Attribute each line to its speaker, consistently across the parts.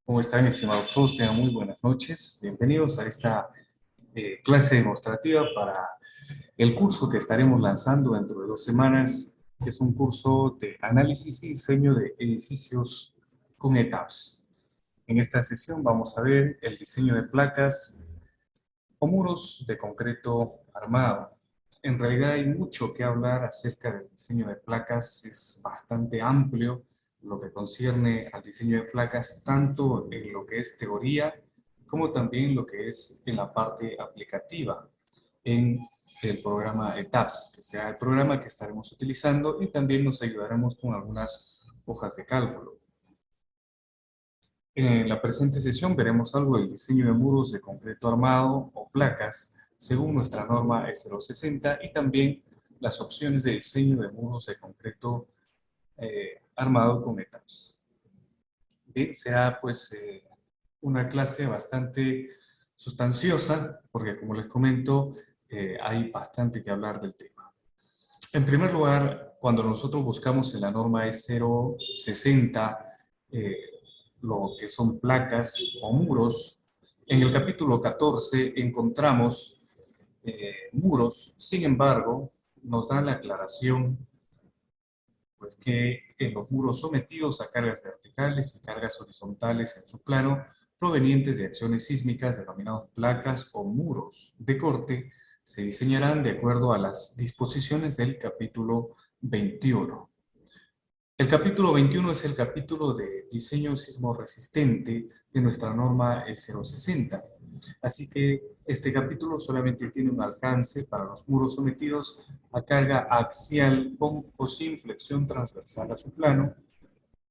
Speaker 1: ¿Cómo están, estimados todos? Tengan muy buenas noches. Bienvenidos a esta clase demostrativa para el curso que estaremos lanzando dentro de 2 semanas, que es un curso de análisis y diseño de edificios con etapas. En esta sesión vamos a ver el diseño de placas o muros de concreto armado. En realidad hay mucho que hablar acerca del diseño de placas, es bastante amplio lo que concierne al diseño de placas, tanto en lo que es teoría, como también lo que es en la parte aplicativa, en el programa ETAPS, que será el programa que estaremos utilizando y también nos ayudaremos con algunas hojas de cálculo. En la presente sesión veremos algo del diseño de muros de concreto armado o placas según nuestra norma E060 y también las opciones de diseño de muros de concreto armado con etapas. Bien, será pues una clase bastante sustanciosa porque como les comento hay bastante que hablar del tema. En primer lugar, cuando nosotros buscamos en la norma E060 lo que son placas o muros, en el capítulo 14 encontramos muros, sin embargo, nos da la aclaración pues, que en los muros sometidos a cargas verticales y cargas horizontales en su plano, provenientes de acciones sísmicas denominados placas o muros de corte, se diseñarán de acuerdo a las disposiciones del capítulo 21. El capítulo 21 es el capítulo de diseño sismo resistente de nuestra norma E060. Así que este capítulo solamente tiene un alcance para los muros sometidos a carga axial con o sin flexión transversal a su plano,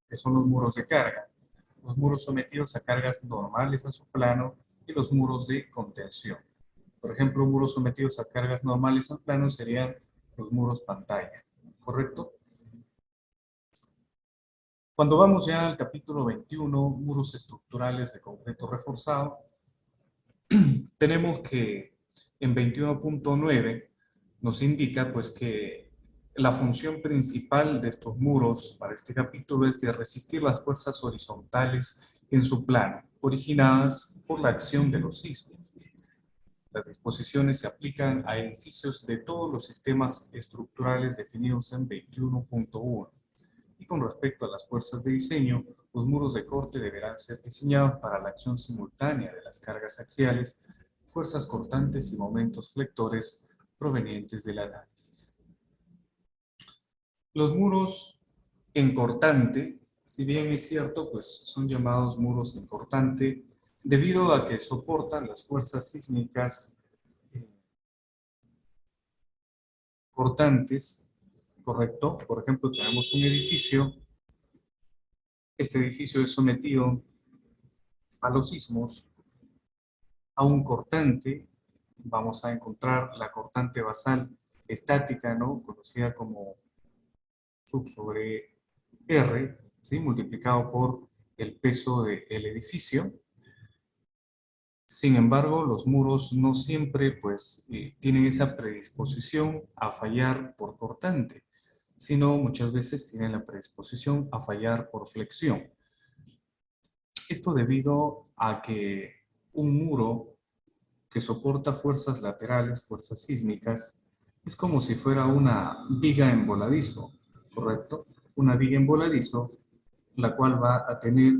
Speaker 1: que son los muros de carga. Los muros sometidos a cargas normales a su plano y los muros de contención. Por ejemplo, muros sometidos a cargas normales al plano serían los muros pantalla, ¿correcto? Cuando vamos ya al capítulo 21, muros estructurales de concreto reforzado, tenemos que en 21.9 nos indica pues que la función principal de estos muros para este capítulo es de resistir las fuerzas horizontales en su plano, originadas por la acción de los sismos. Las disposiciones se aplican a edificios de todos los sistemas estructurales definidos en 21.1. Y con respecto a las fuerzas de diseño, los muros de corte deberán ser diseñados para la acción simultánea de las cargas axiales, fuerzas cortantes y momentos flectores provenientes del análisis. Los muros en cortante, si bien es cierto, pues son llamados muros en cortante debido a que soportan las fuerzas sísmicas cortantes, ¿correcto? Por ejemplo, tenemos un edificio. Este edificio es sometido a los sismos, a un cortante. Vamos a encontrar la cortante basal estática, ¿no? Conocida como sub sobre R, ¿sí? Multiplicado por el peso del edificio. Sin embargo, los muros no siempre pues, tienen esa predisposición a fallar por cortante, sino muchas veces tienen la predisposición a fallar por flexión. Esto debido a que un muro que soporta fuerzas laterales, fuerzas sísmicas, es como si fuera una viga en voladizo, ¿correcto? Una viga en voladizo, la cual va a tener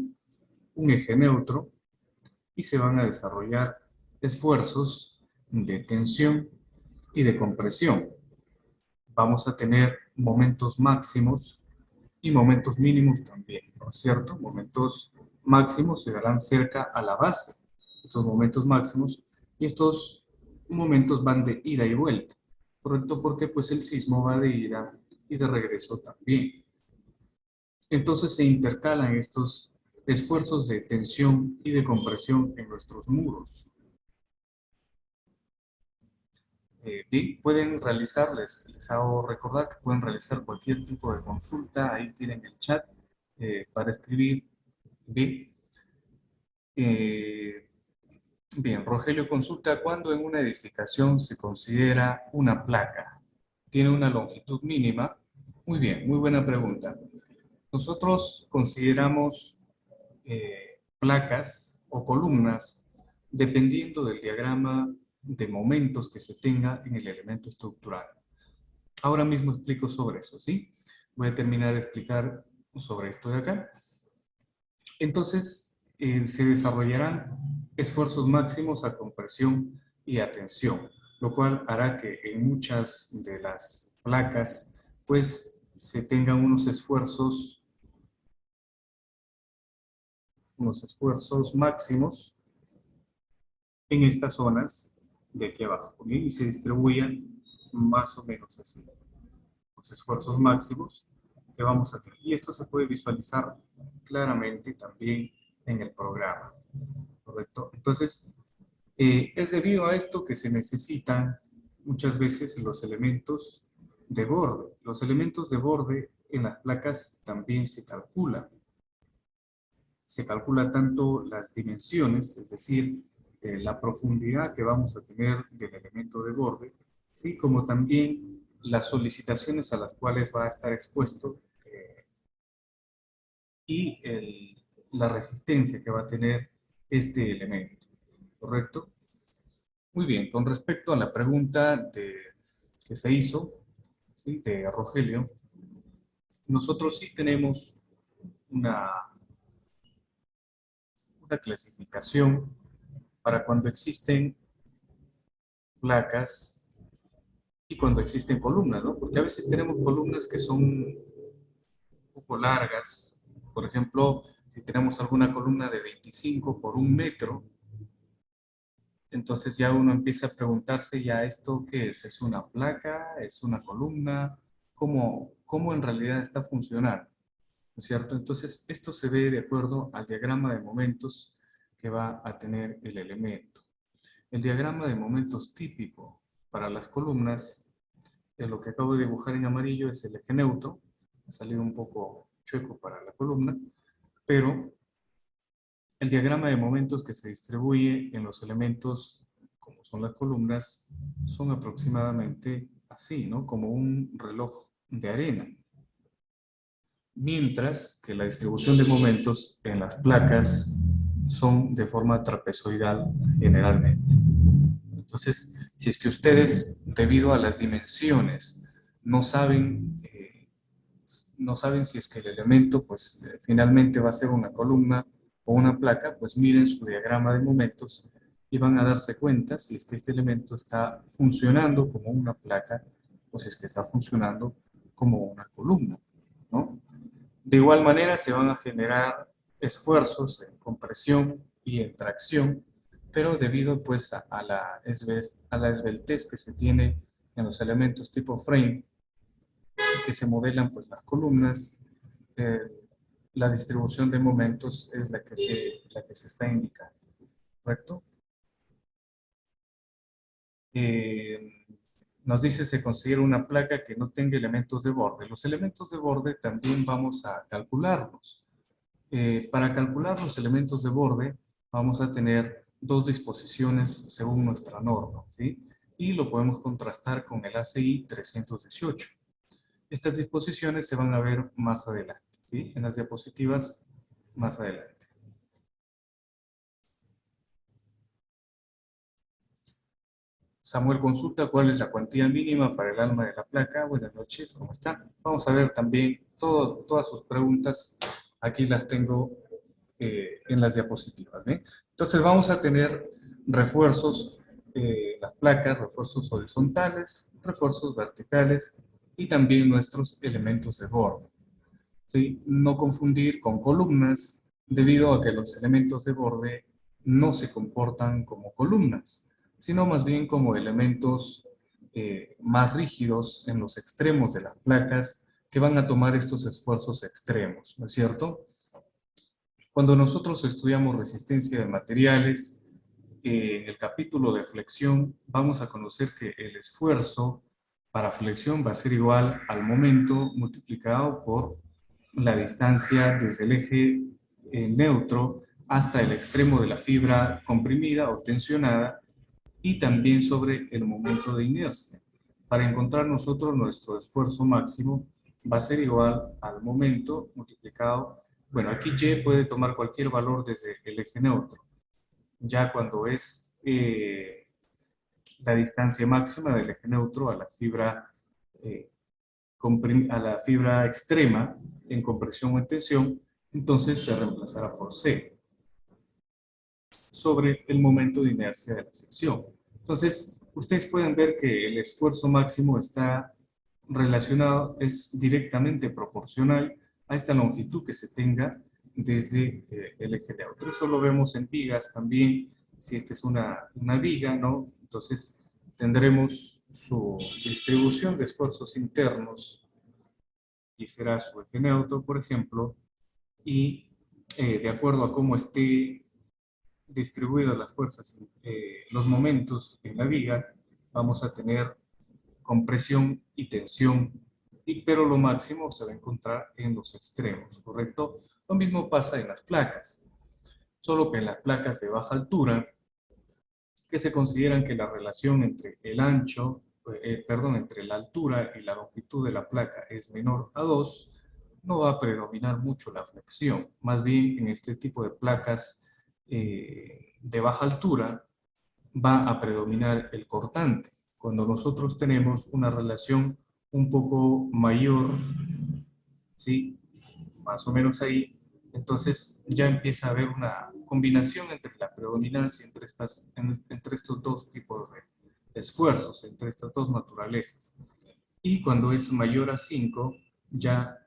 Speaker 1: un eje neutro y se van a desarrollar esfuerzos de tensión y de compresión. Vamos a tener momentos máximos y momentos mínimos también, ¿no es cierto? Momentos máximos se darán cerca a la base, estos momentos máximos, y estos momentos van de ida y vuelta, ¿correcto? Porque pues el sismo va de ida y de regreso también. Entonces se intercalan estos esfuerzos de tensión y de compresión en nuestros muros. Bien, pueden realizarles, les hago recordar que pueden realizar cualquier tipo de consulta, ahí tienen el chat para escribir. Bien, eh, bien, Rogelio consulta cuándo en una edificación se considera una placa. ¿Tiene una longitud mínima? Muy bien, muy buena pregunta. Nosotros consideramos placas o columnas dependiendo del diagrama de momentos que se tenga en el elemento estructural. Ahora mismo explico sobre eso, ¿sí? Voy a terminar de explicar sobre esto de acá. Entonces, se desarrollarán esfuerzos máximos a compresión y a tensión, lo cual hará que en muchas de las placas, pues, se tengan unos esfuerzos máximos en estas zonas de aquí abajo, ¿bien? Y se distribuyan más o menos así. Los esfuerzos máximos que vamos a tener. Y esto se puede visualizar claramente también en el programa, ¿correcto? Entonces, es debido a esto que se necesitan muchas veces los elementos de borde. Los elementos de borde en las placas también se calculan. Se calcula tanto las dimensiones, es decir, la profundidad que vamos a tener del elemento de borde, ¿sí? Como también las solicitaciones a las cuales va a estar expuesto y la resistencia que va a tener este elemento, ¿correcto? Muy bien, con respecto a la pregunta que se hizo, ¿sí? De Rogelio, nosotros sí tenemos una clasificación para cuando existen placas y cuando existen columnas, ¿no? Porque a veces tenemos columnas que son un poco largas. Por ejemplo, si tenemos alguna columna de 25 por 1 metro, entonces ya uno empieza a preguntarse, ¿ya esto qué es? ¿Es una placa? ¿Es una columna? ¿Cómo en realidad está funcionando? ¿No es cierto? Entonces, esto se ve de acuerdo al diagrama de momentos que va a tener el elemento. El diagrama de momentos típico para las columnas, lo que acabo de dibujar en amarillo es el eje neutro, ha salido un poco chueco para la columna, pero el diagrama de momentos que se distribuye en los elementos, como son las columnas, son aproximadamente así, ¿no? Como un reloj de arena. Mientras que la distribución de momentos en las placas son de forma trapezoidal generalmente. Entonces, si es que ustedes, debido a las dimensiones, no saben si es que el elemento, pues, finalmente va a ser una columna o una placa, pues miren su diagrama de momentos y van a darse cuenta si es que este elemento está funcionando como una placa o si es que está funcionando como una columna, ¿no? De igual manera se van a generar esfuerzos en compresión y en tracción, pero debido pues a la esbeltez que se tiene en los elementos tipo frame, que se modelan pues las columnas, eh, la distribución de momentos es la que se está indicando, ¿correcto? Nos dice se considera una placa que no tenga elementos de borde. Los elementos de borde también vamos a calcularlos. Para calcular los elementos de borde vamos a tener dos disposiciones según nuestra norma, ¿sí? Y lo podemos contrastar con el ACI 318. Estas disposiciones se van a ver más adelante, ¿sí? En las diapositivas más adelante. Samuel consulta cuál es la cuantía mínima para el alma de la placa. Buenas noches, ¿cómo están? Vamos a ver también todas sus preguntas. Aquí las tengo en las diapositivas, ¿bien? Entonces vamos a tener refuerzos, las placas, refuerzos horizontales, refuerzos verticales y también nuestros elementos de borde, ¿sí? No confundir con columnas debido a que los elementos de borde no se comportan como columnas, sino más bien como elementos más rígidos en los extremos de las placas que van a tomar estos esfuerzos extremos, ¿no es cierto? Cuando nosotros estudiamos resistencia de materiales, en el capítulo de flexión vamos a conocer que el esfuerzo para flexión va a ser igual al momento multiplicado por la distancia desde el eje neutro hasta el extremo de la fibra comprimida o tensionada y también sobre el momento de inercia. Para encontrar nosotros nuestro esfuerzo máximo va a ser igual al momento multiplicado Bueno, aquí Y puede tomar cualquier valor desde el eje neutro. Ya cuando es la distancia máxima del eje neutro eh, a la fibra extrema en compresión o en tensión, entonces se reemplazará por C sobre el momento de inercia de la sección. Entonces, ustedes pueden ver que el esfuerzo máximo está relacionado, es directamente proporcional a esta longitud que se tenga desde el eje neutro. Eso lo vemos en vigas también, si esta es una viga, ¿no? Entonces, tendremos su distribución de esfuerzos internos y será su eje neutro, por ejemplo, y de acuerdo a cómo esté distribuidas las fuerzas, los momentos en la viga, vamos a tener compresión y tensión, pero lo máximo se va a encontrar en los extremos, ¿correcto? Lo mismo pasa en las placas, solo que en las placas de baja altura, que se consideran que la relación entre el ancho, entre la altura y la longitud de la placa es menor a 2, no va a predominar mucho la flexión. Más bien en este tipo de placas de baja altura va a predominar el cortante. Cuando nosotros tenemos una relación un poco mayor, ¿sí? Más o menos ahí, entonces ya empieza a haber una combinación entre la predominancia entre estos dos tipos de esfuerzos, entre estas dos naturalezas. Y cuando es mayor a 5, ya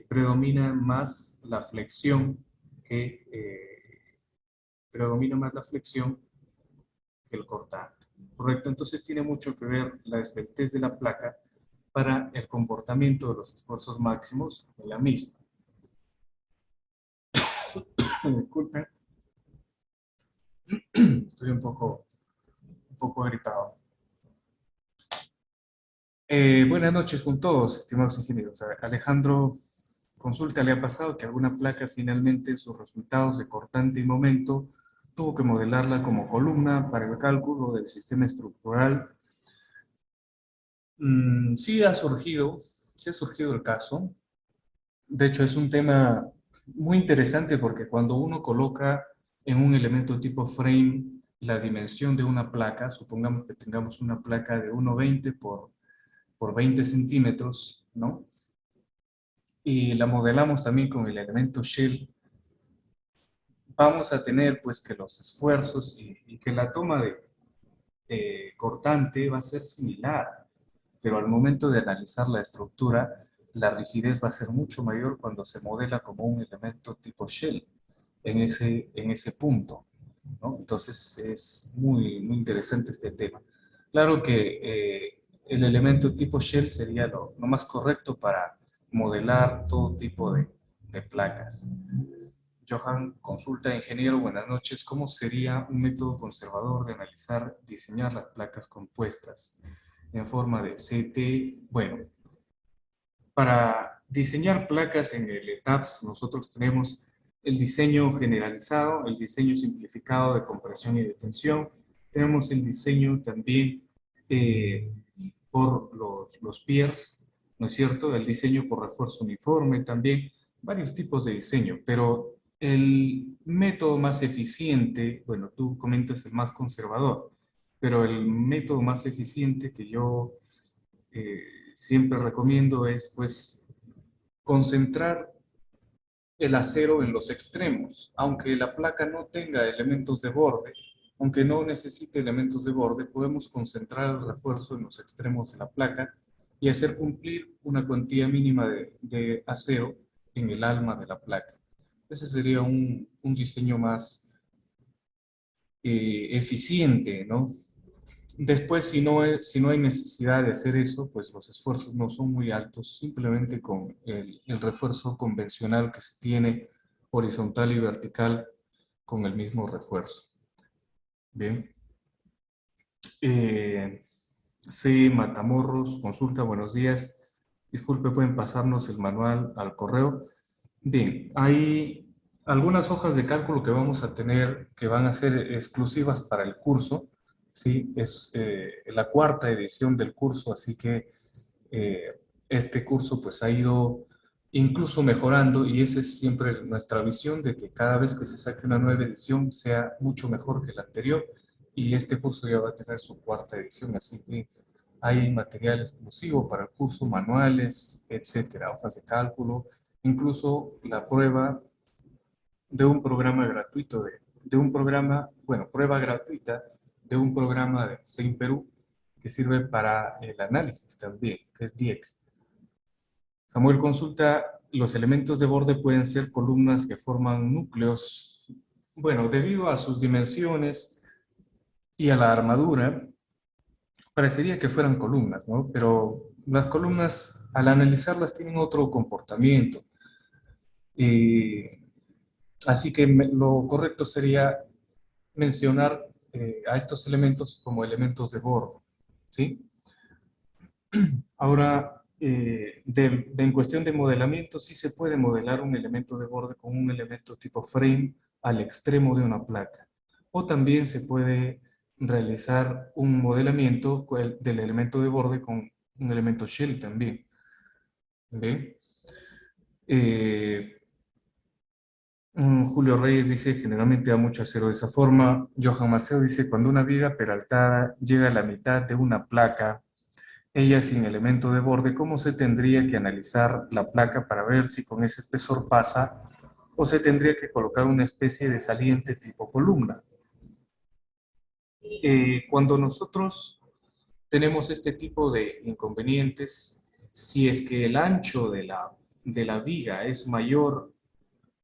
Speaker 1: predomina más la flexión que predomina más la flexión que el cortante. ¿Correcto? Entonces tiene mucho que ver la esbeltez de la placa para el comportamiento de los esfuerzos máximos de la misma. Disculpen, estoy un poco agritado. Buenas noches con todos, estimados ingenieros. Alejandro, consulta, ¿le ha pasado que alguna placa finalmente en sus resultados de cortante y momento tuvo que modelarla como columna para el cálculo del sistema estructural? Sí sí ha surgido el caso. De hecho, es un tema muy interesante porque cuando uno coloca en un elemento tipo frame la dimensión de una placa, supongamos que tengamos una placa de 1,20 por 20 centímetros, ¿no? Y la modelamos también con el elemento shell, vamos a tener pues que los esfuerzos y que la toma de cortante va a ser similar, pero al momento de analizar la estructura, la rigidez va a ser mucho mayor cuando se modela como un elemento tipo shell en ese punto, ¿no? Entonces es muy interesante este tema. Claro que el elemento tipo shell sería lo más correcto para modelar todo tipo de placas. Johan, consulta ingeniero, buenas noches. ¿Cómo sería un método conservador de analizar, diseñar las placas compuestas en forma de CT? Bueno, para diseñar placas en el ETAPS nosotros tenemos el diseño generalizado, el diseño simplificado de compresión y de tensión. Tenemos el diseño también eh, por los piers, ¿no es cierto? El diseño por refuerzo uniforme también, varios tipos de diseño, pero el método más eficiente, bueno, tú comentas el más conservador, pero el método más eficiente que yo eh, siempre recomiendo es, pues, concentrar el acero en los extremos, aunque la placa no tenga elementos de borde, aunque no necesite elementos de borde, podemos concentrar el refuerzo en los extremos de la placa y hacer cumplir una cuantía mínima de acero en el alma de la placa. Ese sería un diseño más eficiente, ¿no? Después, si no hay necesidad de hacer eso, pues los esfuerzos no son muy altos, simplemente con el refuerzo convencional que se tiene horizontal y vertical con el mismo refuerzo. Bien. C. Matamorros, consulta, buenos días. Disculpe, ¿pueden pasarnos el manual al correo? Bien, hay algunas hojas de cálculo que vamos a tener que van a ser exclusivas para el curso. Sí, es la cuarta edición del curso, así que este curso pues ha ido incluso mejorando, y esa es siempre nuestra visión, de que cada vez que se saque una nueva edición sea mucho mejor que la anterior, y este curso ya va a tener su cuarta edición, así que hay material exclusivo para el curso, manuales, etcétera, hojas de cálculo, incluso la prueba de un programa gratuito, de un programa, bueno, prueba gratuita de un programa de Sein Perú que sirve para el análisis también, que es DIEC. Samuel consulta, los elementos de borde pueden ser columnas que forman núcleos. Bueno, debido a sus dimensiones y a la armadura, parecería que fueran columnas, ¿no? Pero las columnas, al analizarlas, tienen otro comportamiento. Así que lo correcto sería mencionar a estos elementos como elementos de borde, ¿sí? Ahora, en cuestión de modelamiento, sí se puede modelar un elemento de borde con un elemento tipo frame al extremo de una placa. O también se puede realizar un modelamiento del elemento de borde con un elemento shell también. ¿Bien? Eh, Julio Reyes dice, generalmente da mucho acero de esa forma. Johan Maceo dice, cuando una viga peraltada llega a la mitad de una placa, ella sin elemento de borde, ¿cómo se tendría que analizar la placa para ver si con ese espesor pasa o se tendría que colocar una especie de saliente tipo columna? Cuando nosotros tenemos este tipo de inconvenientes, si es que el ancho de la viga es mayor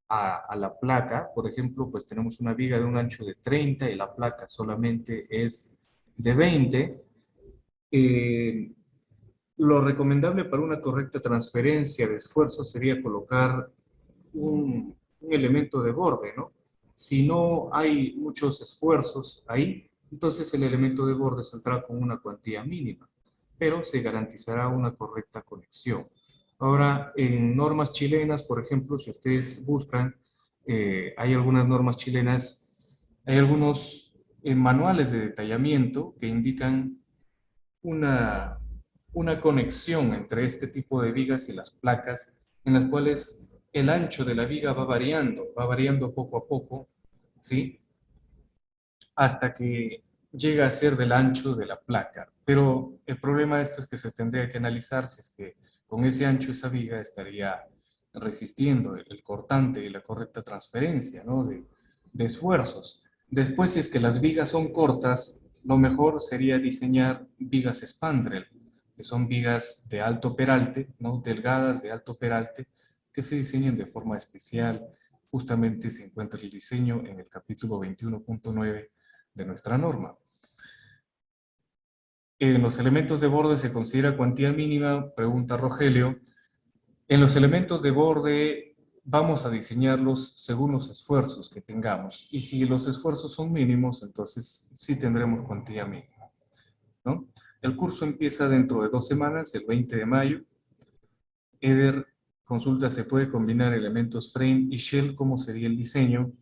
Speaker 1: a la placa, por ejemplo, pues tenemos una viga de un ancho de 30 y la placa solamente es de 20, eh, lo recomendable para una correcta transferencia de esfuerzo sería colocar un elemento de borde, ¿no? Si no hay muchos esfuerzos ahí, entonces el elemento de borde saldrá con una cuantía mínima, pero se garantizará una correcta conexión. Ahora, en normas chilenas, por ejemplo, si ustedes buscan, hay algunas normas chilenas, hay algunos manuales de detallamiento que indican una, una conexión entre este tipo de vigas y las placas, en las cuales el ancho de la viga va variando poco a poco, ¿sí? Hasta que llega a ser del ancho de la placa. Pero el problema de esto es que se tendría que analizar si es que con ese ancho esa viga estaría resistiendo el cortante y la correcta transferencia, ¿no? de esfuerzos. Después, si es que las vigas son cortas, lo mejor sería diseñar vigas spandrel, que son vigas de alto peralte, ¿no? Delgadas de alto peralte, que se diseñan de forma especial. Justamente se encuentra el diseño en el capítulo 21.9 de nuestra norma. En los elementos de borde se considera cuantía mínima, pregunta Rogelio. En los elementos de borde vamos a diseñarlos según los esfuerzos que tengamos. Y si los esfuerzos son mínimos, entonces sí tendremos cuantía mínima, ¿no? El curso empieza dentro de 2 semanas, el 20 de mayo. Eder consulta, ¿se puede combinar elementos frame y shell? ¿Cómo sería el diseño?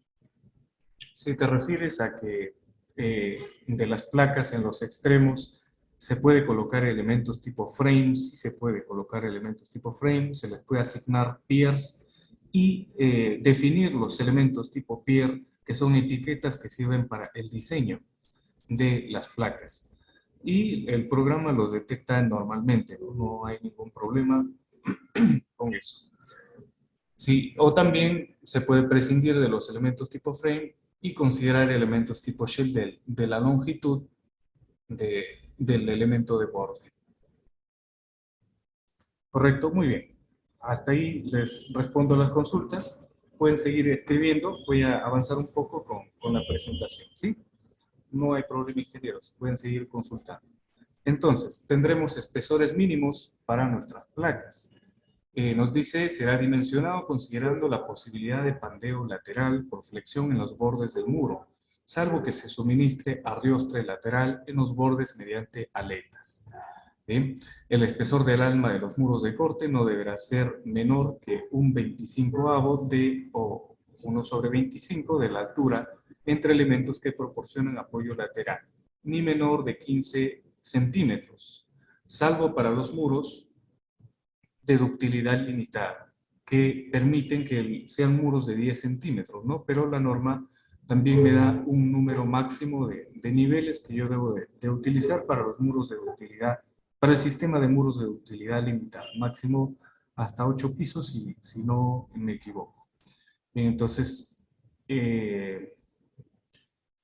Speaker 1: Si te refieres a que de las placas en los extremos se puede colocar elementos tipo frames, sí se puede colocar elementos tipo frames, se les puede asignar peers y definir los elementos tipo peer, que son etiquetas que sirven para el diseño de las placas. Y el programa los detecta normalmente, no hay ningún problema con eso. Sí, o también se puede prescindir de los elementos tipo frame y considerar elementos tipo shell de la longitud del elemento de borde. Correcto, muy bien. Hasta ahí les respondo las consultas. Pueden seguir escribiendo. Voy a avanzar un poco con la presentación, ¿sí? No hay problema, ingenieros. Pueden seguir consultando. Entonces, tendremos espesores mínimos para nuestras placas. Nos dice, será dimensionado considerando la posibilidad de pandeo lateral por flexión en los bordes del muro, salvo que se suministre ardiostre lateral en los bordes mediante aletas. ¿Bien? El espesor del alma de los muros de corte no deberá ser menor que un 25avo o 1/25 de la altura entre elementos que proporcionan apoyo lateral, ni menor de 15 centímetros, salvo para los muros de ductilidad limitada, que permiten que sean muros de 10 centímetros, ¿no? Pero la norma también me da un número máximo de niveles que yo debo de utilizar para los muros de utilidad, para el sistema de muros de utilidad limitada, máximo hasta 8 pisos si no me equivoco. Bien, entonces,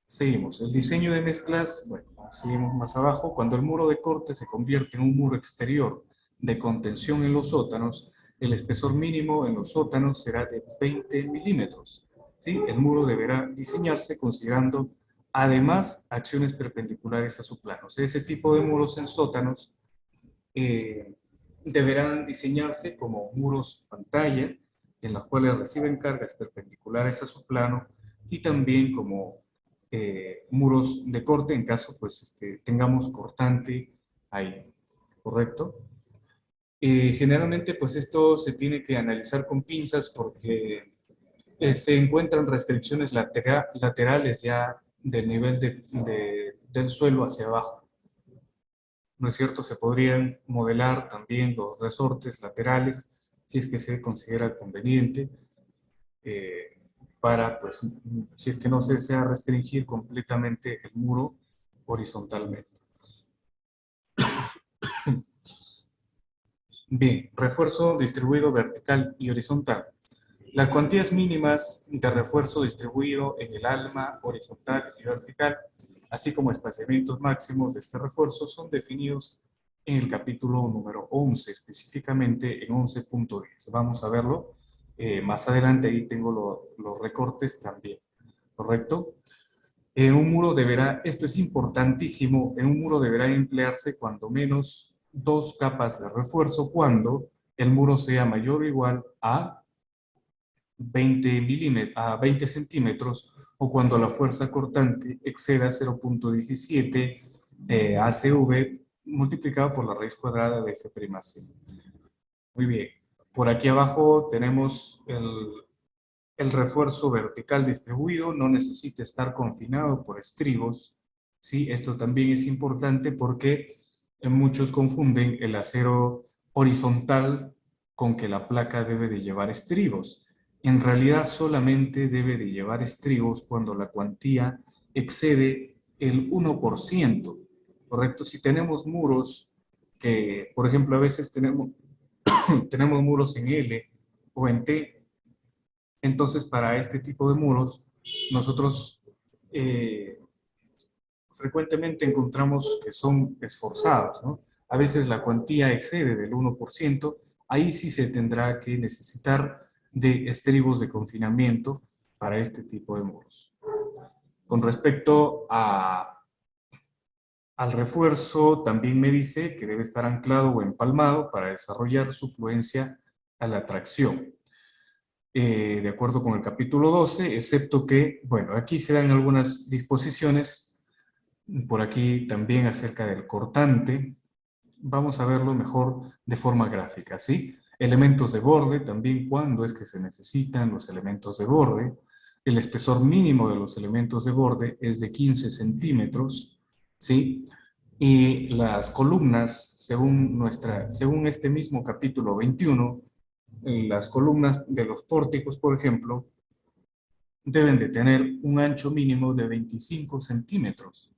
Speaker 1: seguimos. El diseño de mezclas, bueno, seguimos más abajo. Cuando el muro de corte se convierte en un muro exterior de contención en los sótanos, el espesor mínimo en los sótanos será de 20 milímetros. ¿Sí? El muro deberá diseñarse considerando además acciones perpendiculares a su plano. O sea, ese tipo de muros en sótanos deberán diseñarse como muros pantalla, en los cuales reciben cargas perpendiculares a su plano, y también como muros de corte en caso pues tengamos cortante ahí, ¿correcto? Generalmente pues esto se tiene que analizar con pinzas porque se encuentran restricciones laterales ya del nivel del suelo hacia abajo. ¿No es cierto? Se podrían modelar también los resortes laterales si es que se considera conveniente eh, para, pues, si es que no se desea restringir completamente el muro horizontalmente. Bien, refuerzo distribuido vertical y horizontal. Las cuantías mínimas de refuerzo distribuido en el alma horizontal y vertical, así como espaciamientos máximos de este refuerzo, son definidos en el capítulo número 11, específicamente en 11.10. Vamos a verlo más adelante, ahí tengo los recortes también, ¿correcto? En un muro deberá, esto es importantísimo, en un muro deberá emplearse cuando menos 2 capas de refuerzo cuando el muro sea mayor o igual a 20 centímetros o cuando la fuerza cortante exceda 0.17 ACV multiplicado por la raíz cuadrada de F'C. Muy bien. Por aquí abajo tenemos el refuerzo vertical distribuido, no necesita estar confinado por estribos. ¿Sí? Esto también es importante porque muchos confunden el acero horizontal con que la placa debe de llevar estribos. En realidad solamente debe de llevar estribos cuando la cuantía excede el 1%, ¿correcto? Si tenemos muros que, por ejemplo, a veces tenemos muros en L o en T, entonces para este tipo de muros nosotros frecuentemente encontramos que son esforzados, ¿no? A veces la cuantía excede del 1%, ahí sí se tendrá que necesitar de estribos de confinamiento para este tipo de muros. Con respecto al refuerzo, también me dice que debe estar anclado o empalmado para desarrollar su fluencia a la tracción. De acuerdo con el capítulo 12, excepto que, bueno, aquí se dan algunas disposiciones, por aquí también acerca del cortante. Vamos a verlo mejor de forma gráfica, ¿sí? Elementos de borde, también cuándo es que se necesitan los elementos de borde. El espesor mínimo de los elementos de borde es de 15 centímetros, ¿sí? Y las columnas, según este mismo capítulo 21, las columnas de los pórticos, por ejemplo, deben de tener un ancho mínimo de 25 centímetros.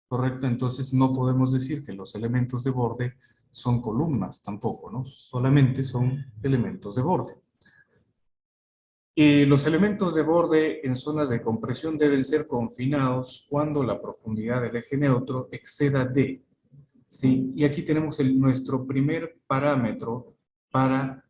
Speaker 1: ¿Correcto? Entonces no podemos decir que los elementos de borde son columnas tampoco, ¿no? Solamente son elementos de borde. Y los elementos de borde en zonas de compresión deben ser confinados cuando la profundidad del eje neutro exceda D. ¿Sí? Y aquí tenemos nuestro primer parámetro para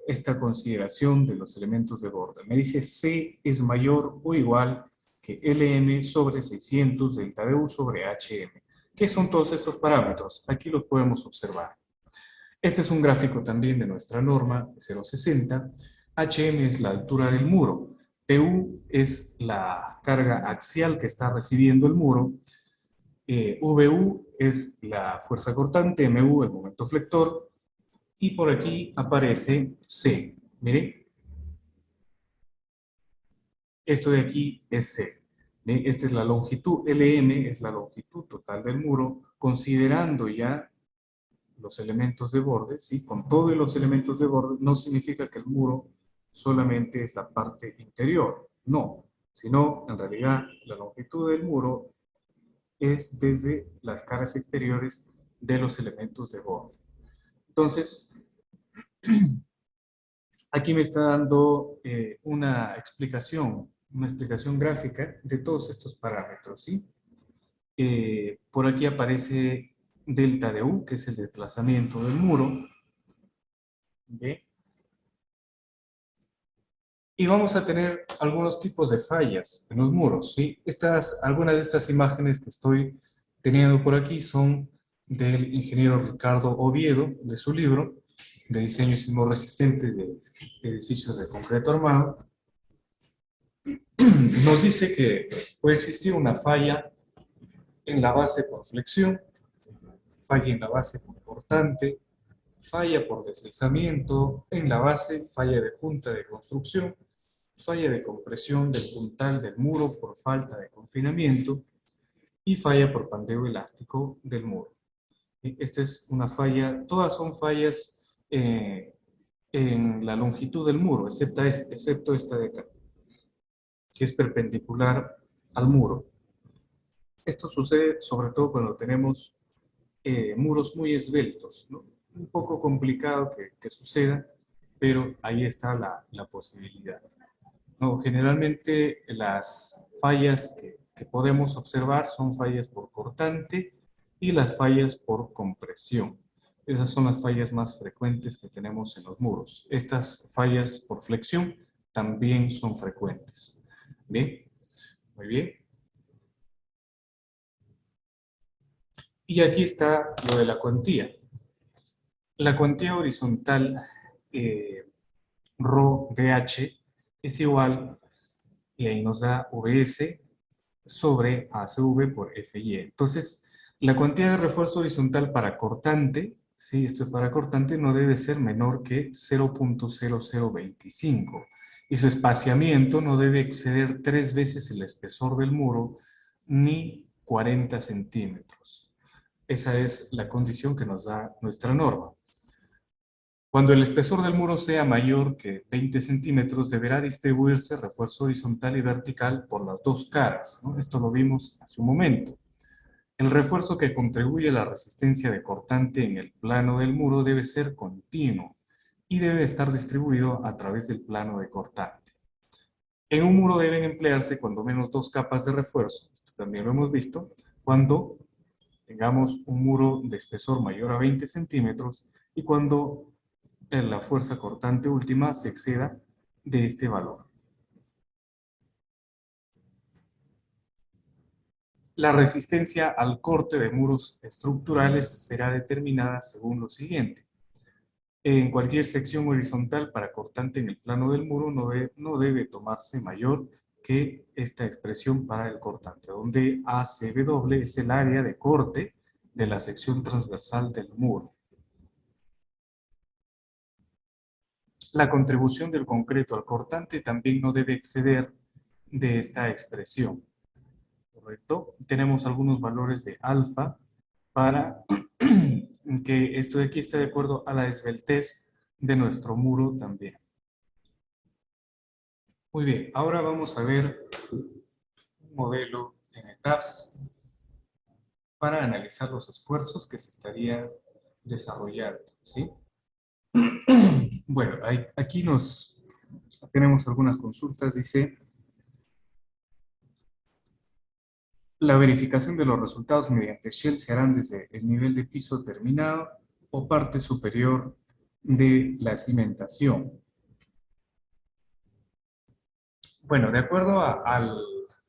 Speaker 1: esta consideración de los elementos de borde. Me dice C es mayor o igual que LM sobre 600 delta de U sobre HM. ¿Qué son todos estos parámetros? Aquí los podemos observar. Este es un gráfico también de nuestra norma 060. HM es la altura del muro. PU es la carga axial que está recibiendo el muro. VU es la fuerza cortante, MU el momento flector, y por aquí aparece C. Mire, esto de aquí es C. Esta es la longitud, LM es la longitud total del muro, considerando ya los elementos de borde, ¿sí? Con todos los elementos de borde, no significa que el muro solamente es la parte interior, no, sino en realidad la longitud del muro es desde las caras exteriores de los elementos de borde. Entonces, aquí me está dando una explicación gráfica de todos estos parámetros, ¿sí? Por aquí aparece delta de U, que es el desplazamiento del muro. ¿Bien? Y vamos a tener algunos tipos de fallas en los muros, ¿sí? Algunas de estas imágenes que estoy teniendo por aquí son del ingeniero Ricardo Oviedo, de su libro de diseño sismorresistente de edificios de concreto armado. Nos dice que puede existir una falla en la base por flexión, falla en la base por cortante, falla por deslizamiento en la base, falla de junta de construcción, falla de compresión del puntal del muro por falta de confinamiento y falla por pandeo elástico del muro. Esta es una falla, todas son fallas en la longitud del muro, excepto esta de acá, que es perpendicular al muro. Esto sucede sobre todo cuando tenemos muros muy esbeltos, ¿no? Un poco complicado que suceda, pero ahí está la posibilidad. No, generalmente las fallas que podemos observar son fallas por cortante y las fallas por compresión. Esas son las fallas más frecuentes que tenemos en los muros. Estas fallas por flexión también son frecuentes. Bien, muy bien. Y aquí está lo de la cuantía. La cuantía horizontal ρ DH es igual, y ahí nos da VS sobre ACV por FY. Entonces, la cuantía de refuerzo horizontal para cortante, ¿sí? Esto es para cortante, no debe ser menor que 0.0025. Y su espaciamiento no debe exceder 3 veces el espesor del muro, ni 40 centímetros. Esa es la condición que nos da nuestra norma. Cuando el espesor del muro sea mayor que 20 centímetros, deberá distribuirse refuerzo horizontal y vertical por las dos caras, ¿no? Esto lo vimos hace un momento. El refuerzo que contribuye a la resistencia de cortante en el plano del muro debe ser continuo y debe estar distribuido a través del plano de cortante. En un muro deben emplearse cuando menos 2 capas de refuerzo, esto también lo hemos visto, cuando tengamos un muro de espesor mayor a 20 centímetros y cuando la fuerza cortante última se exceda de este valor. La resistencia al corte de muros estructurales será determinada según lo siguiente. En cualquier sección horizontal para cortante en el plano del muro no debe tomarse mayor que esta expresión para el cortante, donde ACW es el área de corte de la sección transversal del muro. La contribución del concreto al cortante también no debe exceder de esta expresión. ¿Correcto? Tenemos algunos valores de alfa para que esto de aquí esté de acuerdo a la esbeltez de nuestro muro también. Muy bien, ahora vamos a ver un modelo en etapas para analizar los esfuerzos que se estarían desarrollando, ¿sí? Bueno, aquí tenemos algunas consultas, dice: la verificación de los resultados mediante Shell se harán desde el nivel de piso terminado o parte superior de la cimentación. Bueno, de acuerdo a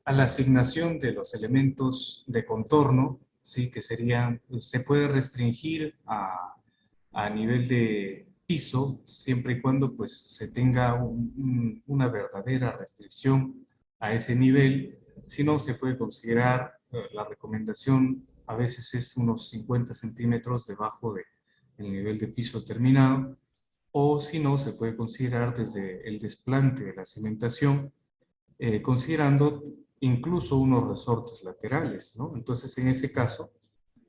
Speaker 1: la asignación de los elementos de contorno, ¿sí? Que se puede restringir a nivel de piso siempre y cuando pues, se tenga una verdadera restricción a ese nivel. Si no, se puede considerar, la recomendación a veces es unos 50 centímetros debajo del nivel de piso terminado, o si no, se puede considerar desde el desplante de la cimentación, considerando incluso unos resortes laterales, ¿no? Entonces, en ese caso,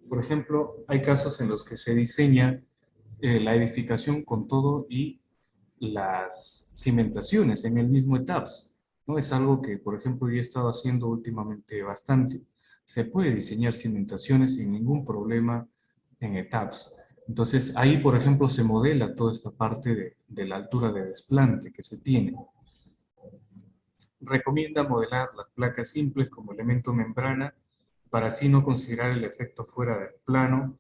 Speaker 1: Por ejemplo, hay casos en los que se diseña la edificación con todo y las cimentaciones en el mismo ETABS, ¿no? Es algo que, por ejemplo, yo he estado haciendo últimamente bastante. Se puede diseñar cimentaciones sin ningún problema en ETABS. Entonces, ahí, por ejemplo, se modela toda esta parte de la altura de desplante que se tiene. Recomienda modelar las placas simples como elemento membrana para así no considerar el efecto fuera del plano.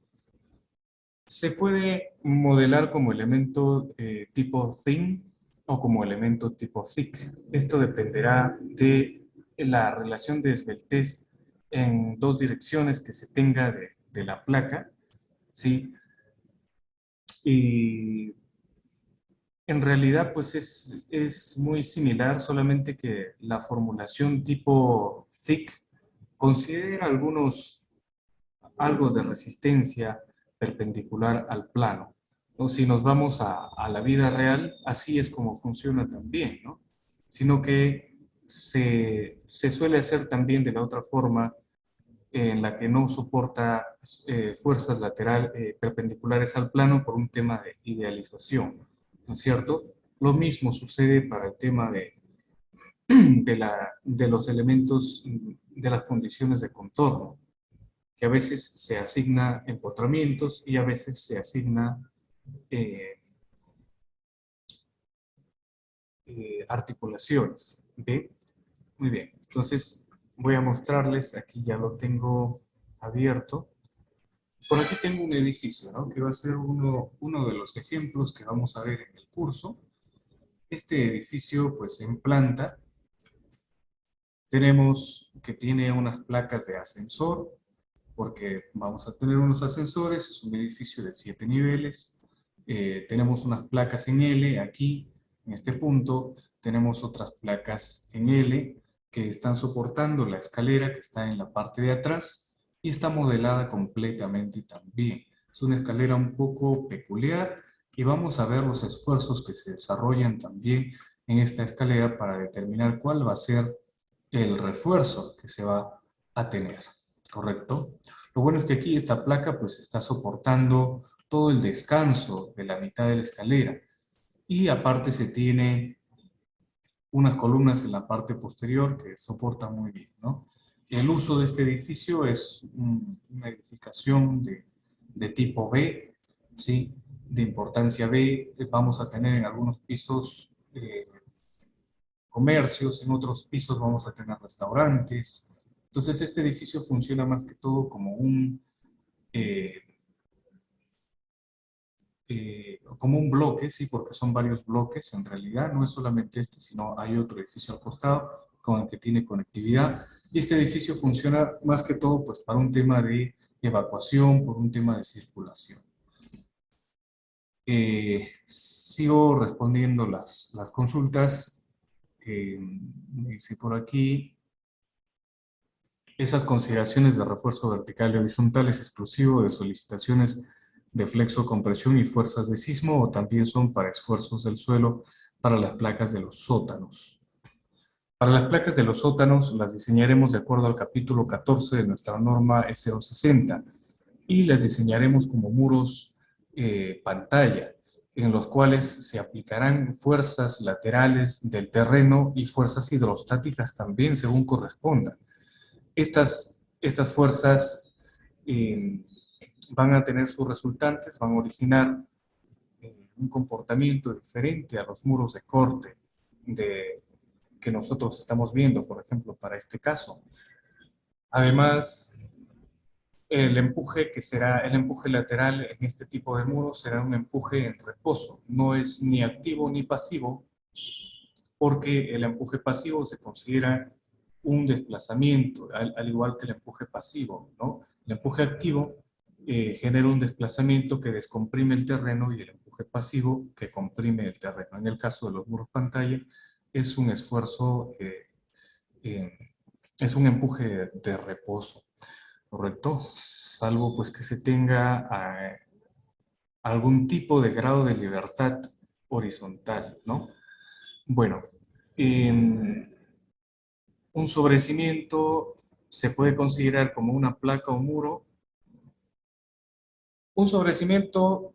Speaker 1: Se puede modelar como elemento tipo thin o como elemento tipo thick. Esto dependerá de la relación de esbeltez en dos direcciones que se tenga de la placa, ¿sí? Y en realidad, pues es muy similar, solamente que la formulación tipo thick considera algo de resistencia perpendicular al plano, ¿no? Si nos vamos a la vida real, así es como funciona también, ¿no? Sino que se suele hacer también de la otra forma, en la que no soporta fuerzas perpendiculares al plano por un tema de idealización, ¿no es cierto? Lo mismo sucede para el tema de los elementos, de las condiciones de contorno, que a veces se asigna empotramientos y a veces se asigna eh, articulaciones. ¿Ve? Muy bien, entonces voy a mostrarles, aquí ya lo tengo abierto. Por aquí tengo un edificio, ¿no? Que va a ser uno de los ejemplos que vamos a ver en el curso. Este edificio, pues en planta, tenemos que tiene unas placas de ascensor, porque vamos a tener unos ascensores, es un edificio de 7 niveles. Tenemos unas placas en L aquí, en este punto. Tenemos otras placas en L que están soportando la escalera que está en la parte de atrás y está modelada completamente también. Es una escalera un poco peculiar y vamos a ver los esfuerzos que se desarrollan también en esta escalera para determinar cuál va a ser el refuerzo que se va a tener, ¿correcto? Lo bueno es que aquí esta placa pues está soportando todo el descanso de la mitad de la escalera y aparte se tiene unas columnas en la parte posterior que soportan muy bien, ¿no? El uso de este edificio es una edificación de tipo B, ¿sí? De importancia B. Vamos a tener en algunos pisos comercios, en otros pisos vamos a tener restaurantes. Entonces este edificio funciona más que todo eh, como un bloque, sí, porque son varios bloques en realidad, no es solamente este, sino hay otro edificio al costado con el que tiene conectividad. Y este edificio funciona más que todo pues para un tema de evacuación, por un tema de circulación. Sigo respondiendo las consultas. Me dice por aquí, esas consideraciones de refuerzo vertical y horizontal es exclusivo de solicitaciones de flexo, compresión y fuerzas de sismo o también son para esfuerzos del suelo para las placas de los sótanos. Para las placas de los sótanos las diseñaremos de acuerdo al capítulo 14 de nuestra norma S060 y las diseñaremos como muros pantalla, en los cuales se aplicarán fuerzas laterales del terreno y fuerzas hidrostáticas también según correspondan. Estas fuerzas eh, van a tener sus resultantes, van a originar un comportamiento diferente a los muros de corte que nosotros estamos viendo, por ejemplo, para este caso. Además, el empuje que será el empuje lateral en este tipo de muros será un empuje en reposo, no es ni activo ni pasivo, porque el empuje pasivo se considera un desplazamiento, al igual que el empuje pasivo, ¿no? El empuje activo genera un desplazamiento que descomprime el terreno y el empuje pasivo que comprime el terreno. En el caso de los muros pantalla, es un esfuerzo, eh, es un empuje de reposo, ¿correcto? Salvo pues que se tenga algún tipo de grado de libertad horizontal, ¿no? Bueno, en un sobrecimiento se puede considerar como una placa o muro Un sobrecimiento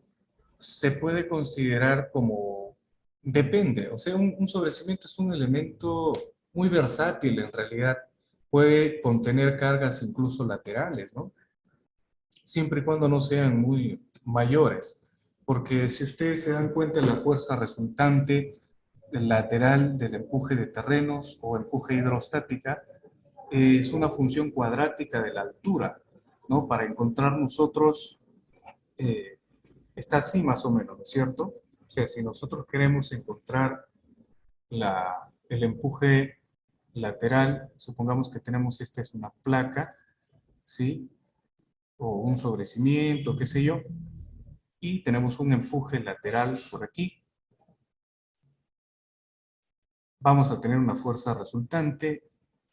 Speaker 1: se puede considerar como, depende, o sea, un sobrecimiento es un elemento muy versátil en realidad, puede contener cargas incluso laterales, ¿no? Siempre y cuando no sean muy mayores, porque si ustedes se dan cuenta, la fuerza resultante del lateral del empuje de terrenos o empuje hidrostática es una función cuadrática de la altura, ¿no? Para encontrar nosotros, eh, está así más o menos, ¿no es cierto? O sea, si nosotros queremos encontrar el empuje lateral, supongamos que tenemos, esta es una placa, ¿sí? O un sobrecimiento, qué sé yo, y tenemos un empuje lateral por aquí, vamos a tener una fuerza resultante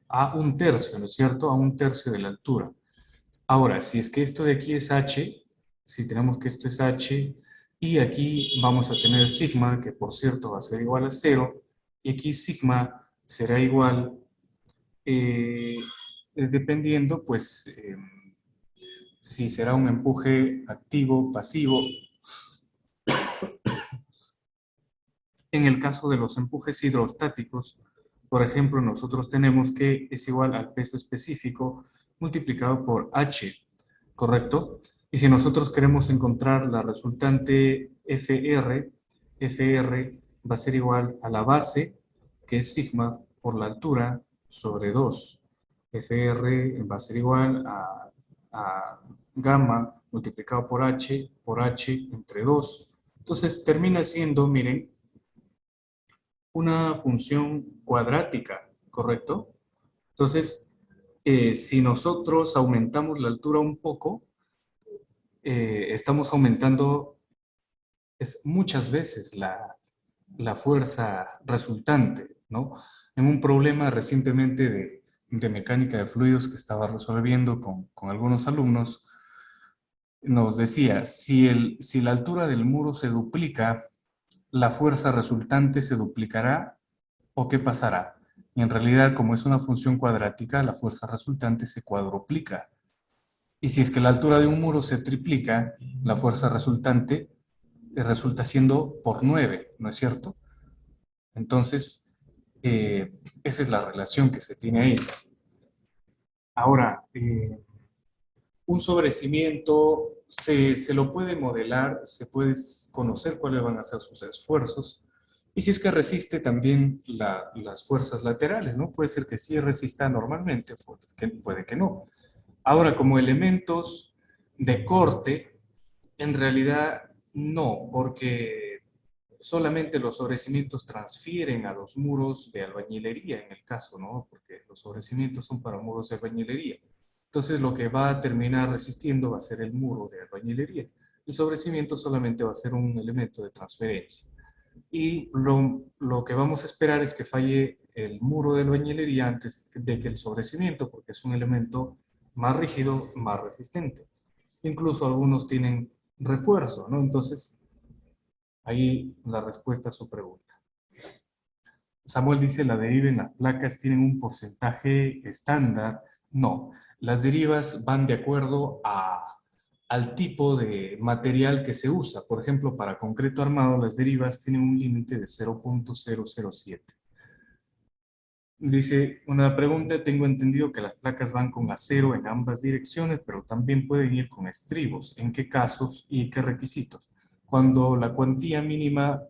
Speaker 1: a un tercio, ¿no es cierto? A un tercio de la altura. Ahora, si es que esto de aquí es H, si tenemos que esto es H, y aquí vamos a tener sigma, que por cierto va a ser igual a 0, y aquí sigma será igual, eh, dependiendo, pues, si será un empuje activo, pasivo. En el caso de los empujes hidrostáticos, por ejemplo, nosotros tenemos que es igual al peso específico multiplicado por H, ¿correcto? Y si nosotros queremos encontrar la resultante FR va a ser igual a la base, que es sigma, por la altura, sobre 2. FR va a ser igual a gamma multiplicado por H entre 2. Entonces termina siendo, miren, una función cuadrática, ¿correcto? Entonces, si nosotros aumentamos la altura un poco, estamos aumentando muchas veces la fuerza resultante, ¿no? En un problema recientemente de mecánica de fluidos que estaba resolviendo con algunos alumnos, nos decía, si la altura del muro se duplica, la fuerza resultante se duplicará o qué pasará. Y en realidad, como es una función cuadrática, la fuerza resultante se cuadruplica. Y si es que la altura de un muro se triplica, la fuerza resultante resulta siendo por 9, ¿no es cierto? Entonces, esa es la relación que se tiene ahí. Ahora, un sobrecimiento se lo puede modelar, se puede conocer cuáles van a ser sus esfuerzos, y si es que resiste también las fuerzas laterales, ¿no? Puede ser que sí resista normalmente, puede que no. Ahora, como elementos de corte, en realidad no, porque solamente los sobrecimientos transfieren a los muros de albañilería en el caso, ¿no? Porque los sobrecimientos son para muros de albañilería. Entonces lo que va a terminar resistiendo va a ser el muro de albañilería. El sobrecimiento solamente va a ser un elemento de transferencia. Y lo que vamos a esperar es que falle el muro de albañilería antes de que el sobrecimiento, porque es un elemento más rígido, más resistente. Incluso algunos tienen refuerzo, ¿no? Entonces, ahí la respuesta a su pregunta. Samuel dice, la deriva en las placas tienen un porcentaje estándar. No, las derivas van de acuerdo al tipo de material que se usa. Por ejemplo, para concreto armado, las derivas tienen un límite de 0.007. Dice, una pregunta, tengo entendido que las placas van con acero en ambas direcciones, pero también pueden ir con estribos. ¿En qué casos y qué requisitos? Cuando la cuantía mínima,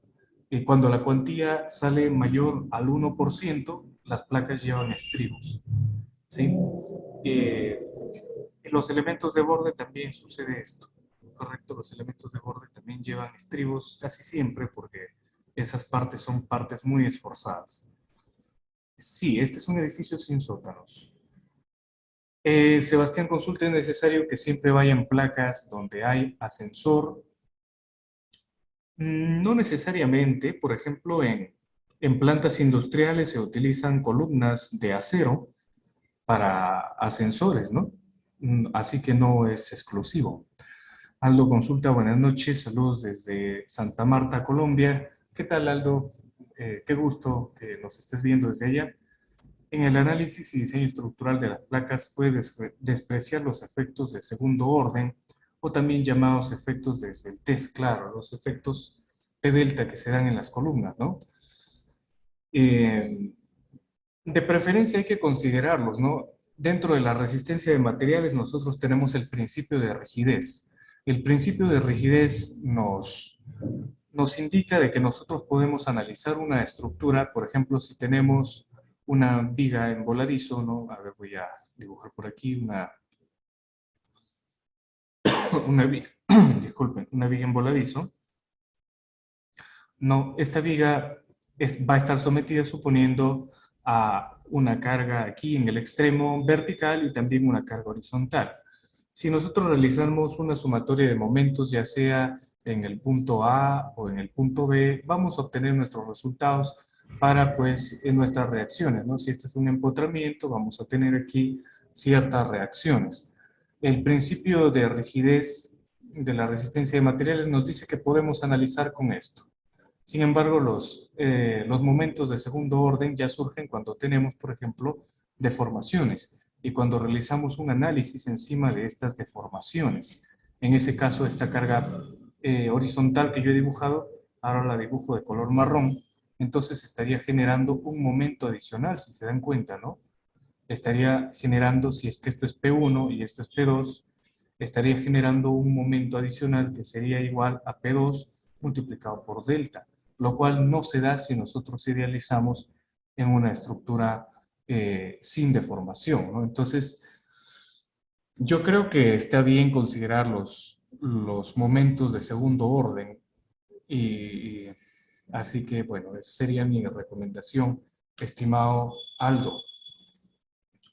Speaker 1: cuando la cuantía sale mayor al 1%, las placas llevan estribos, ¿sí? Eh, en los elementos de borde también sucede esto, ¿correcto? Los elementos de borde también llevan estribos casi siempre porque esas partes son partes muy esforzadas. Sí, este es un edificio sin sótanos. Sebastián, consulta, es necesario que siempre vayan placas donde hay ascensor. No necesariamente, por ejemplo, en plantas industriales se utilizan columnas de acero para ascensores, ¿no? Así que no es exclusivo. Aldo consulta, buenas noches, saludos desde Santa Marta, Colombia. ¿Qué tal, Aldo? Qué gusto que nos estés viendo desde allá. En el análisis y diseño estructural de las placas puede despreciar los efectos de segundo orden o también llamados efectos de esbeltez, claro, los efectos P delta que se dan en las columnas, ¿no? Eh, de preferencia hay que considerarlos, ¿no? Dentro de la resistencia de materiales nosotros tenemos el principio de rigidez. El principio de rigidez nos indica de que nosotros podemos analizar una estructura, por ejemplo, si tenemos una viga en voladizo, ¿no? A ver, voy a dibujar por aquí una viga, disculpen, una viga en voladizo. No, esta viga va a estar sometida suponiendo a una carga aquí en el extremo vertical y también una carga horizontal. Si nosotros realizamos una sumatoria de momentos, ya sea en el punto A o en el punto B, vamos a obtener nuestros resultados para, pues, en nuestras reacciones, ¿no? Si esto es un empotramiento, vamos a tener aquí ciertas reacciones. El principio de rigidez de la resistencia de materiales nos dice que podemos analizar con esto. Sin embargo, los momentos de segundo orden ya surgen cuando tenemos, por ejemplo, deformaciones y cuando realizamos un análisis encima de estas deformaciones. En ese caso, esta carga horizontal que yo he dibujado, ahora la dibujo de color marrón, entonces estaría generando un momento adicional, si se dan cuenta, ¿no? Estaría generando, si es que esto es P1 y esto es P2, estaría generando un momento adicional que sería igual a P2 multiplicado por delta, lo cual no se da si nosotros idealizamos en una estructura sin deformación, ¿no? Entonces, yo creo que está bien considerar los momentos de segundo orden y así que, bueno, esa sería mi recomendación, estimado Aldo.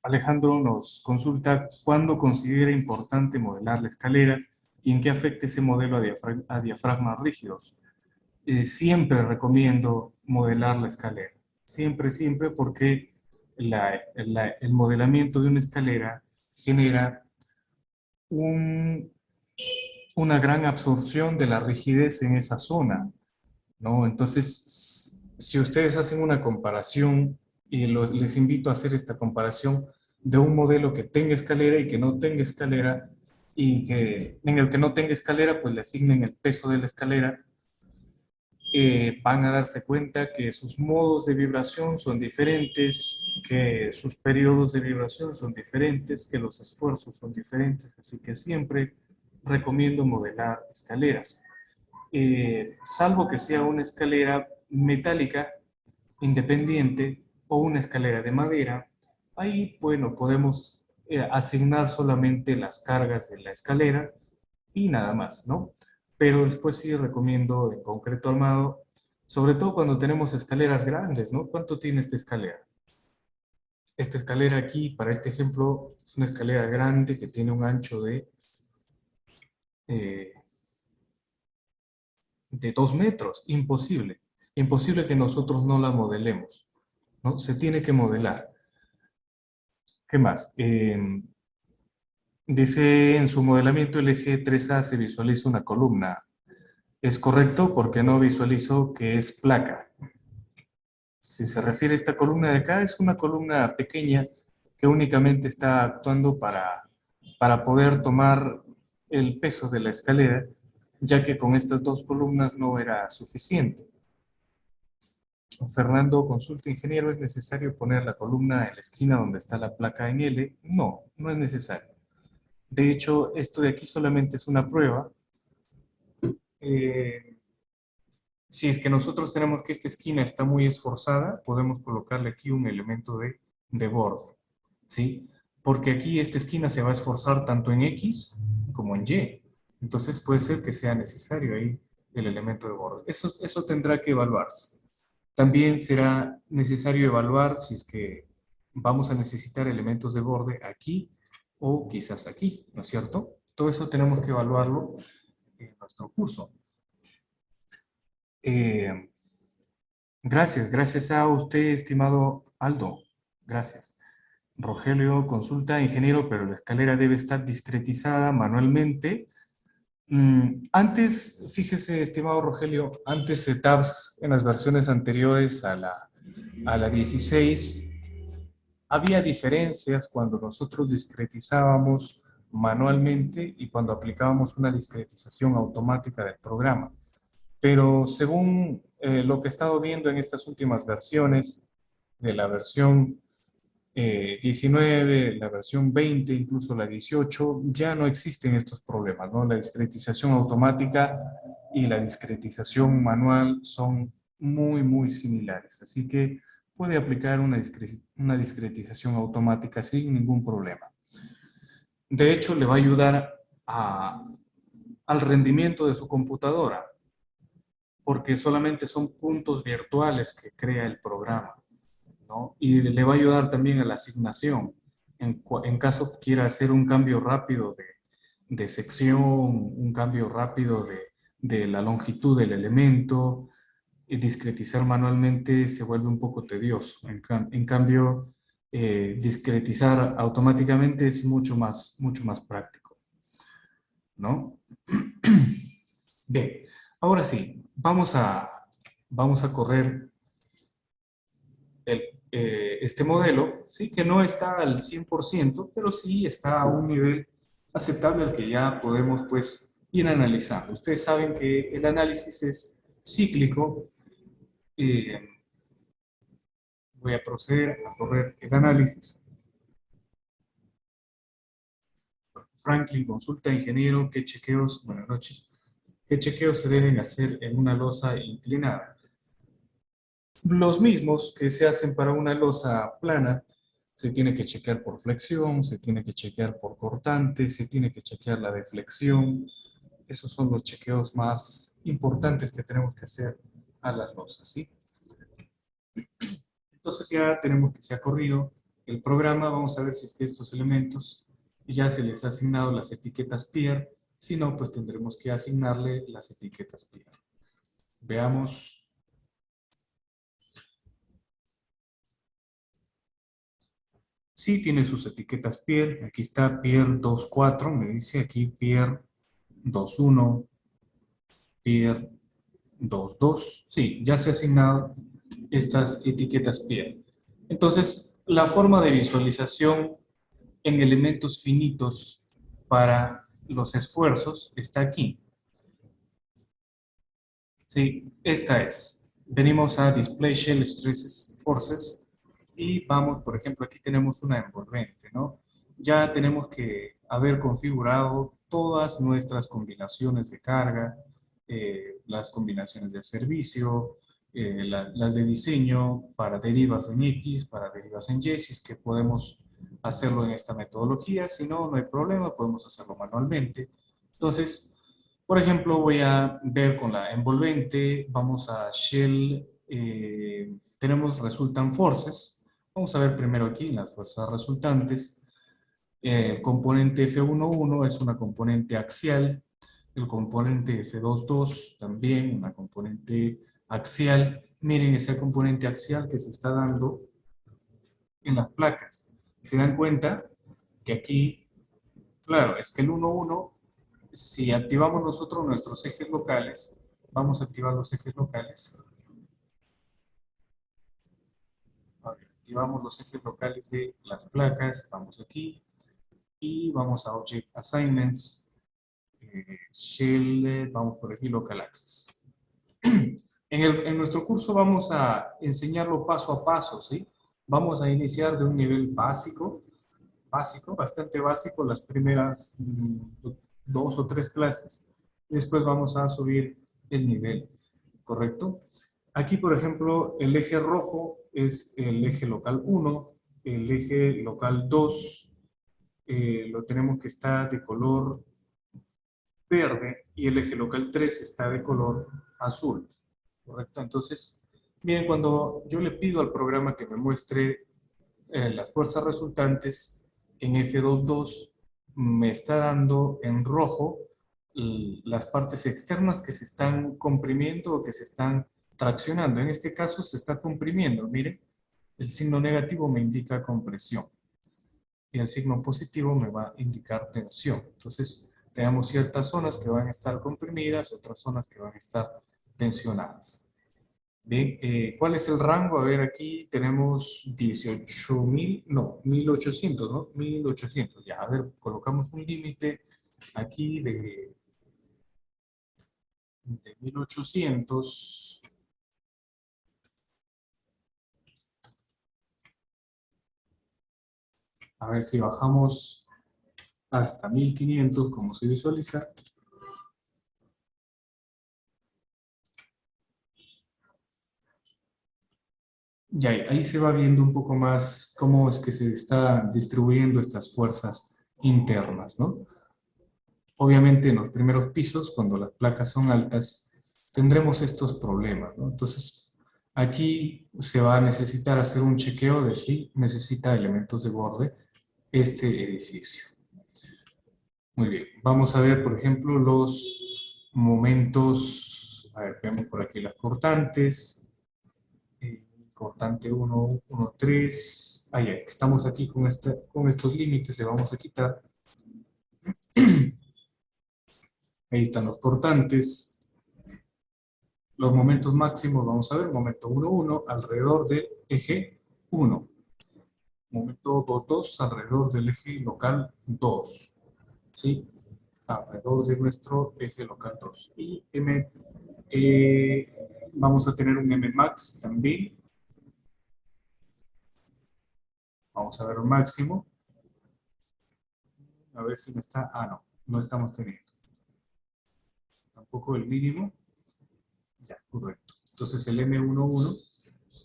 Speaker 1: Alejandro nos consulta cuándo considera importante modelar la escalera y en qué afecta ese modelo a diafragmas rígidos. Siempre recomiendo modelar la escalera. Siempre, siempre, porque el modelamiento de una escalera genera un, una gran absorción de la rigidez en esa zona, ¿no? Entonces, si ustedes hacen una comparación, y les invito a hacer esta comparación de un modelo que tenga escalera y que no tenga escalera, y que en el que no tenga escalera, pues le asignen el peso de la escalera, van a darse cuenta que sus modos de vibración son diferentes, que sus periodos de vibración son diferentes, que los esfuerzos son diferentes, así que siempre recomiendo modelar escaleras. Salvo que sea una escalera metálica independiente o una escalera de madera, ahí, bueno, podemos asignar solamente las cargas de la escalera y nada más, ¿no? Pero después sí recomiendo en concreto armado, sobre todo cuando tenemos escaleras grandes, ¿no? ¿Cuánto tiene esta escalera? Esta escalera aquí, para este ejemplo, es una escalera grande que tiene un ancho eh, de 2 metros. Imposible. Imposible que nosotros no la modelemos, ¿no? Se tiene que modelar. ¿Qué más? Dice en su modelamiento el eje 3A se visualiza una columna. Es correcto porque no visualizo que es placa. Si se refiere a esta columna de acá, es una columna pequeña que únicamente está actuando para poder tomar el peso de la escalera, ya que con estas dos columnas no era suficiente. Fernando consulta, ingeniero, ¿es necesario poner la columna en la esquina donde está la placa en L? No, no es necesario. De hecho, esto de aquí solamente es una prueba. Eh, si es que nosotros tenemos que esta esquina está muy esforzada, podemos colocarle aquí un elemento de borde, ¿sí? Porque aquí esta esquina se va a esforzar tanto en X como en Y. Entonces puede ser que sea necesario ahí el elemento de borde. Eso tendrá que evaluarse. También será necesario evaluar si es que vamos a necesitar elementos de borde aquí o quizás aquí, ¿no es cierto? Todo eso tenemos que evaluarlo en nuestro curso. Gracias a usted, estimado Aldo. Gracias. Rogelio consulta, ingeniero, pero la escalera debe estar discretizada manualmente. Antes, fíjese, estimado Rogelio, antes de tabs en las versiones anteriores a la 16, había diferencias cuando nosotros discretizábamos manualmente y cuando aplicábamos una discretización automática del programa. Pero según lo que he estado viendo en estas últimas versiones, de la versión 19, la versión 20, incluso la 18, ya no existen estos problemas, ¿no? La discretización automática y la discretización manual son muy similares. Así que puede aplicar una discretización automática sin ningún problema. De hecho, le va a ayudar al rendimiento de su computadora, porque solamente son puntos virtuales que crea el programa, ¿no? Y le va a ayudar también a la asignación. En caso quiera hacer un cambio rápido de sección, un cambio rápido de la longitud del elemento, y discretizar manualmente se vuelve un poco tedioso. En cambio, discretizar automáticamente es mucho más práctico, ¿no? Bien, ahora sí, vamos a correr este modelo, ¿sí? Que no está al 100%, pero sí está a un nivel aceptable al que ya podemos pues ir analizando. Ustedes saben que el análisis es cíclico. Voy a proceder a correr el análisis. Franklin consulta, ingeniero, ¿qué chequeos? Buenas noches. ¿Qué chequeos se deben hacer en una losa inclinada? Los mismos que se hacen para una losa plana. Se tiene que chequear por flexión, se tiene que chequear por cortante, se tiene que chequear la deflexión. Esos son los chequeos más importantes que tenemos que hacer a las losas, ¿sí? Entonces ya tenemos que se ha corrido el programa. Vamos a ver si es que estos elementos ya se les ha asignado las etiquetas peer. Si no, pues tendremos que asignarle las etiquetas peer. Veamos. Sí tiene sus etiquetas peer. Aquí está peer 2.4, me dice aquí peer 2.1, peer 2.2. Sí, ya se han asignado estas etiquetas peer. Entonces, la forma de visualización en elementos finitos para los esfuerzos está aquí. Sí, esta es. Venimos a Display Shell Stresses Forces y vamos, por ejemplo, aquí tenemos una envolvente, ¿no? Ya tenemos que haber configurado todas nuestras combinaciones de carga, las combinaciones de servicio, las de diseño para derivas en X, para derivas en Y, si es que podemos hacerlo en esta metodología. Si no, no hay problema, podemos hacerlo manualmente. Entonces, por ejemplo, voy a ver con la envolvente, vamos a Shell, tenemos resultant forces. Vamos a ver primero aquí las fuerzas resultantes. El componente F11 es una componente axial, el componente F22 también una componente axial. Miren ese componente axial que se está dando en las placas. ¿Se dan cuenta? Que aquí, claro, es que el 1,1, si activamos nosotros nuestros ejes locales, vamos a activar los ejes locales. A ver, activamos los ejes locales de las placas, vamos aquí, y vamos a Object Assignments, Shell, vamos por aquí, Local Access. En nuestro curso vamos a enseñarlo paso a paso, ¿sí? Vamos a iniciar de un nivel básico, bastante básico, las primeras 2 o 3 clases. Después vamos a subir el nivel, ¿correcto? Aquí, por ejemplo, el eje rojo es el eje local 1, el eje local 2 lo tenemos que está de color verde y el eje local 3 está de color azul, ¿correcto? Entonces, miren, cuando yo le pido al programa que me muestre las fuerzas resultantes en F22, me está dando en rojo las partes externas que se están comprimiendo o que se están traccionando. En este caso se está comprimiendo, miren, el signo negativo me indica compresión y el signo positivo me va a indicar tensión. Entonces, tenemos ciertas zonas que van a estar comprimidas, otras zonas que van a estar tensionadas. Bien, ¿cuál es el rango? A ver, aquí tenemos 18.000, no, 1.800, ¿no? 1.800, ya, a ver, colocamos un límite aquí de 1.800. A ver si bajamos hasta 1.500, como se visualiza. Ya ahí se va viendo un poco más cómo es que se está distribuyendo estas fuerzas internas, ¿no? Obviamente en los primeros pisos, cuando las placas son altas, tendremos estos problemas, ¿no? Entonces, aquí se va a necesitar hacer un chequeo de si necesita elementos de borde este edificio. Muy bien, vamos a ver, por ejemplo, los momentos, a ver, vemos por aquí las cortantes, cortante 1, 1, 3, ahí, estamos aquí con estos límites, le vamos a quitar. Ahí están los cortantes. Los momentos máximos, vamos a ver, momento 1, 1, alrededor del eje 1. Momento 2, 2, alrededor del eje local 2. ¿Sí? Alrededor de nuestro eje local 2. Y M, vamos a tener un M max también. Vamos a ver un máximo. A ver si me está... Ah, no, no estamos teniendo. Tampoco el mínimo. Ya, correcto. Entonces el M11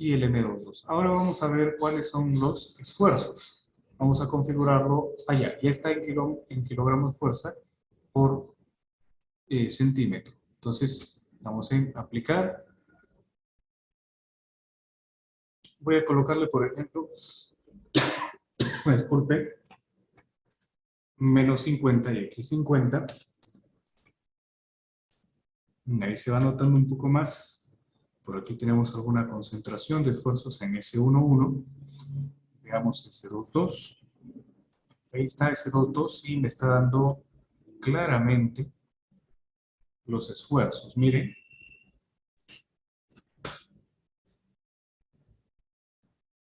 Speaker 1: y el M22. Ahora vamos a ver cuáles son los esfuerzos. Vamos a configurarlo allá. Ya está en kilogramos fuerza por centímetro. Entonces, vamos en aplicar. Voy a colocarle, por ejemplo, disculpe, menos 50 y aquí 50. Ahí se va notando un poco más. Por aquí tenemos alguna concentración de esfuerzos en S11. Veamos S22. Ahí está S22 y me está dando claramente los esfuerzos. Miren.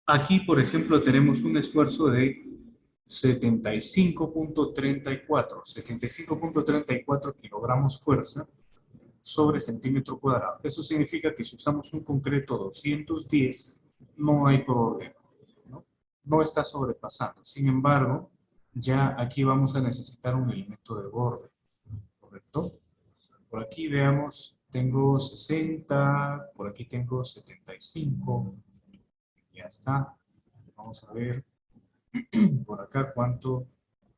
Speaker 1: Aquí, por ejemplo, tenemos un esfuerzo de 75.34 kilogramos fuerza sobre centímetro cuadrado. Eso significa que si usamos un concreto 210, no hay problema, ¿no? No está sobrepasando. Sin embargo, ya aquí vamos a necesitar un elemento de borde, ¿correcto? Por aquí veamos, tengo 60, por aquí tengo 75, ya está. Vamos a ver por acá cuánto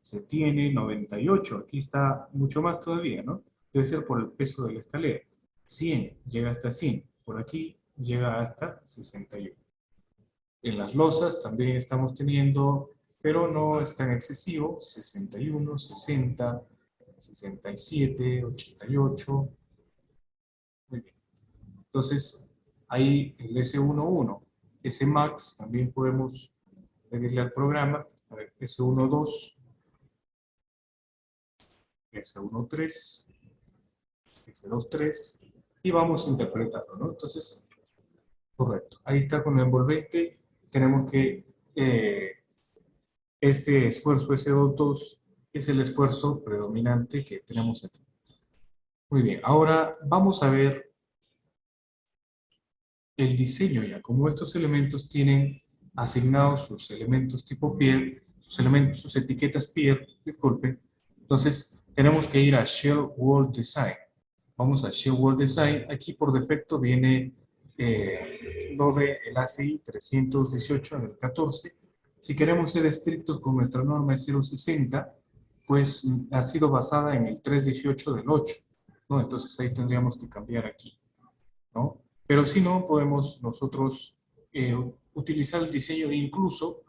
Speaker 1: se tiene, 98, aquí está mucho más todavía, ¿no? Debe ser por el peso de la escalera. 100, llega hasta 100, por aquí llega hasta 61. En las losas también estamos teniendo, pero no es tan excesivo, 61, 60, 67, 88. Muy bien. Entonces, ahí el S11, S-Max, también podemos pedirle al programa, a ver, S12, S13, S23, y vamos interpretando, ¿no? Entonces, correcto. Ahí está con el envolvente, tenemos que este esfuerzo S22 es el esfuerzo predominante que tenemos aquí. Muy bien, ahora vamos a ver el diseño ya. Como estos elementos tienen asignados sus elementos tipo pier, sus etiquetas pier, disculpen, entonces tenemos que ir a Shell World Design. Vamos a Shell World Design. Aquí por defecto viene lo de el ACI 318 del 14. Si queremos ser estrictos con nuestra norma de 060, pues ha sido basada en el 318 del 8, ¿no? Entonces ahí tendríamos que cambiar aquí, ¿no? Pero si no, podemos nosotros utilizar el diseño incluso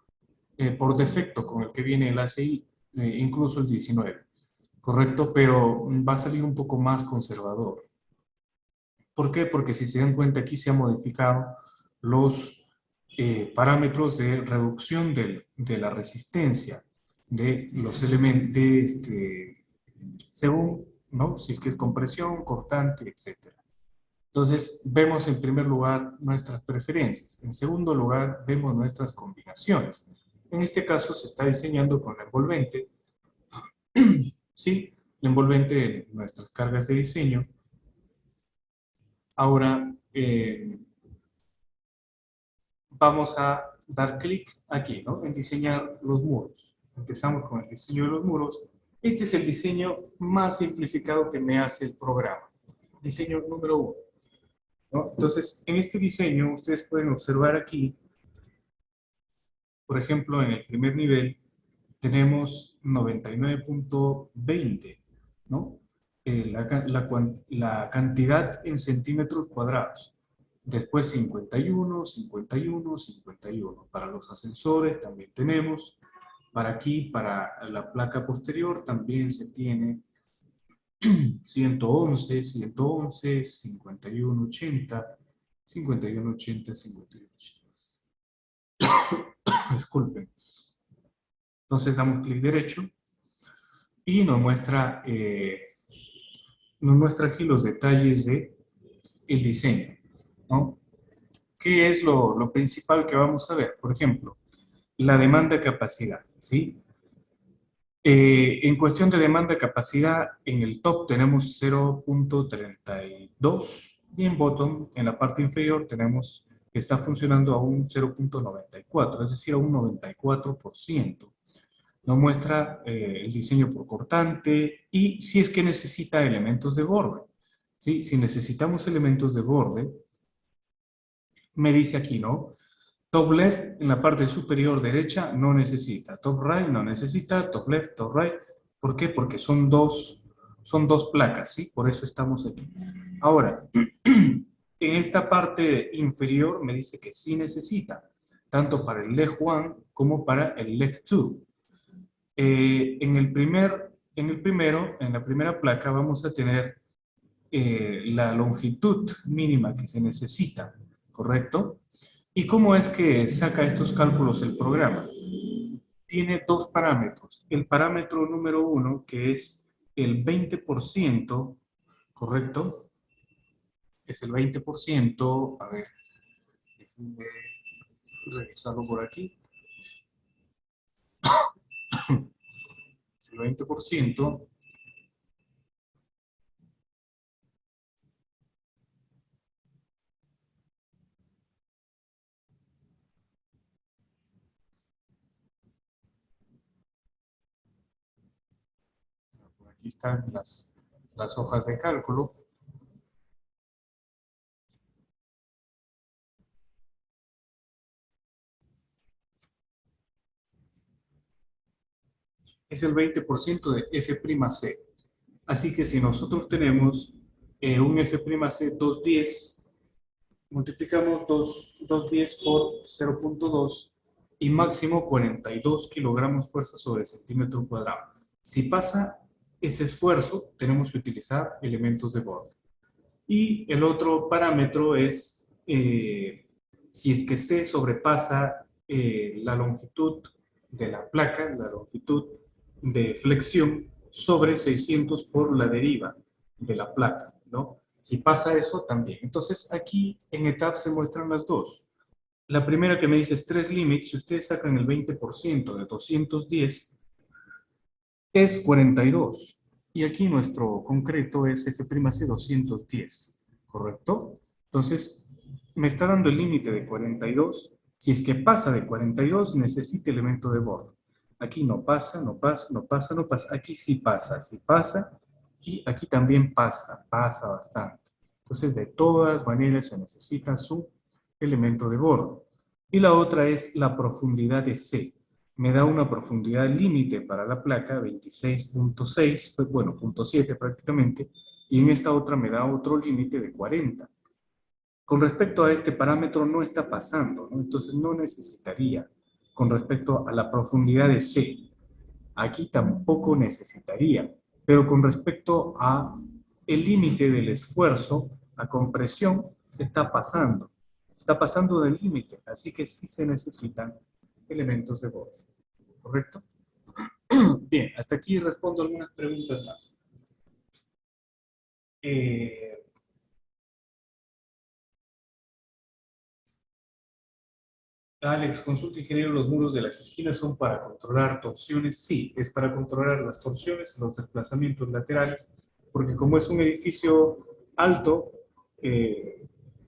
Speaker 1: por defecto con el que viene el ACI, incluso el 19, ¿correcto? Pero va a salir un poco más conservador. ¿Por qué? Porque si se dan cuenta aquí se han modificado los parámetros de reducción de la resistencia de los elementos, según, ¿no? Si es que es compresión, cortante, etc. Entonces, vemos en primer lugar nuestras preferencias. En segundo lugar, vemos nuestras combinaciones. En este caso, se está diseñando con la envolvente, ¿sí? La envolvente de nuestras cargas de diseño. Ahora, vamos a dar clic aquí, ¿no? En diseñar los muros. Empezamos con el diseño de los muros. Este es el diseño más simplificado que me hace el programa. Diseño número 1, ¿no? Entonces, en este diseño, ustedes pueden observar aquí, por ejemplo, en el primer nivel, tenemos 99.20, ¿no? La cantidad en centímetros cuadrados. Después 51, 51, 51. Para los ascensores también tenemos. Para aquí, para la placa posterior, también se tiene 111, 111, 51, 80, 51, 80, 51, 80. Disculpen. Entonces damos clic derecho y nos muestra aquí los detalles de el diseño, ¿no? ¿Qué es lo principal que vamos a ver? Por ejemplo, la demanda-capacidad, ¿sí? En cuestión de demanda-capacidad, en el top tenemos 0.32 y en bottom, en la parte inferior, tenemos que está funcionando a un 0.94, es decir, a un 94%. Nos muestra el diseño por cortante y si es que necesita elementos de borde. ¿Sí? Si necesitamos elementos de borde, me dice aquí, ¿no? Top left en la parte superior derecha no necesita, top right no necesita, top left, top right. ¿Por qué? Porque son dos placas, ¿sí? Por eso estamos aquí. Ahora, en esta parte inferior me dice que sí necesita, tanto para el leg 1 como para el leg 2. En la primera placa vamos a tener la longitud mínima que se necesita, ¿correcto? ¿Y cómo es que saca estos cálculos el programa? Tiene dos parámetros. El parámetro número 1, que es el 20%, ¿correcto? Es el 20%, a ver, déjenme revisarlo por aquí. Es el 20%. Por aquí están las hojas de cálculo. Es el 20% de F'C. Así que si nosotros tenemos un F'C 210, multiplicamos 210 por 0.2 y máximo 42 kilogramos fuerza sobre centímetro cuadrado. Si pasa ese esfuerzo, tenemos que utilizar elementos de borde. Y el otro parámetro es si es que se sobrepasa la longitud de la placa, la longitud de flexión sobre 600 por la deriva de la placa, ¿no? Si pasa eso, también. Entonces, aquí en ETAP se muestran las dos. La primera que me dice stress limit, si ustedes sacan el 20% de 210, es 42. Y aquí nuestro concreto es F'C 210, ¿correcto? Entonces, me está dando el límite de 42. Si es que pasa de 42, necesita elemento de borde. Aquí no pasa, no pasa, no pasa, no pasa. Aquí sí pasa, sí pasa. Y aquí también pasa, pasa bastante. Entonces, de todas maneras, se necesita su elemento de borde. Y la otra es la profundidad de C. Me da una profundidad límite para la placa, 26.6, pues bueno, 0.7 prácticamente, y en esta otra me da otro límite de 40. Con respecto a este parámetro no está pasando, ¿no? Entonces no necesitaría. Con respecto a la profundidad de C, aquí tampoco necesitaría. Pero con respecto a el límite del esfuerzo, la compresión está pasando. Está pasando del límite, así que sí se necesitan elementos de borde. ¿Correcto? Bien, hasta aquí respondo algunas preguntas más. Eh, Alex, consulta ingeniero, ¿los muros de las esquinas son para controlar torsiones? Sí, es para controlar las torsiones, los desplazamientos laterales, porque como es un edificio alto, eh,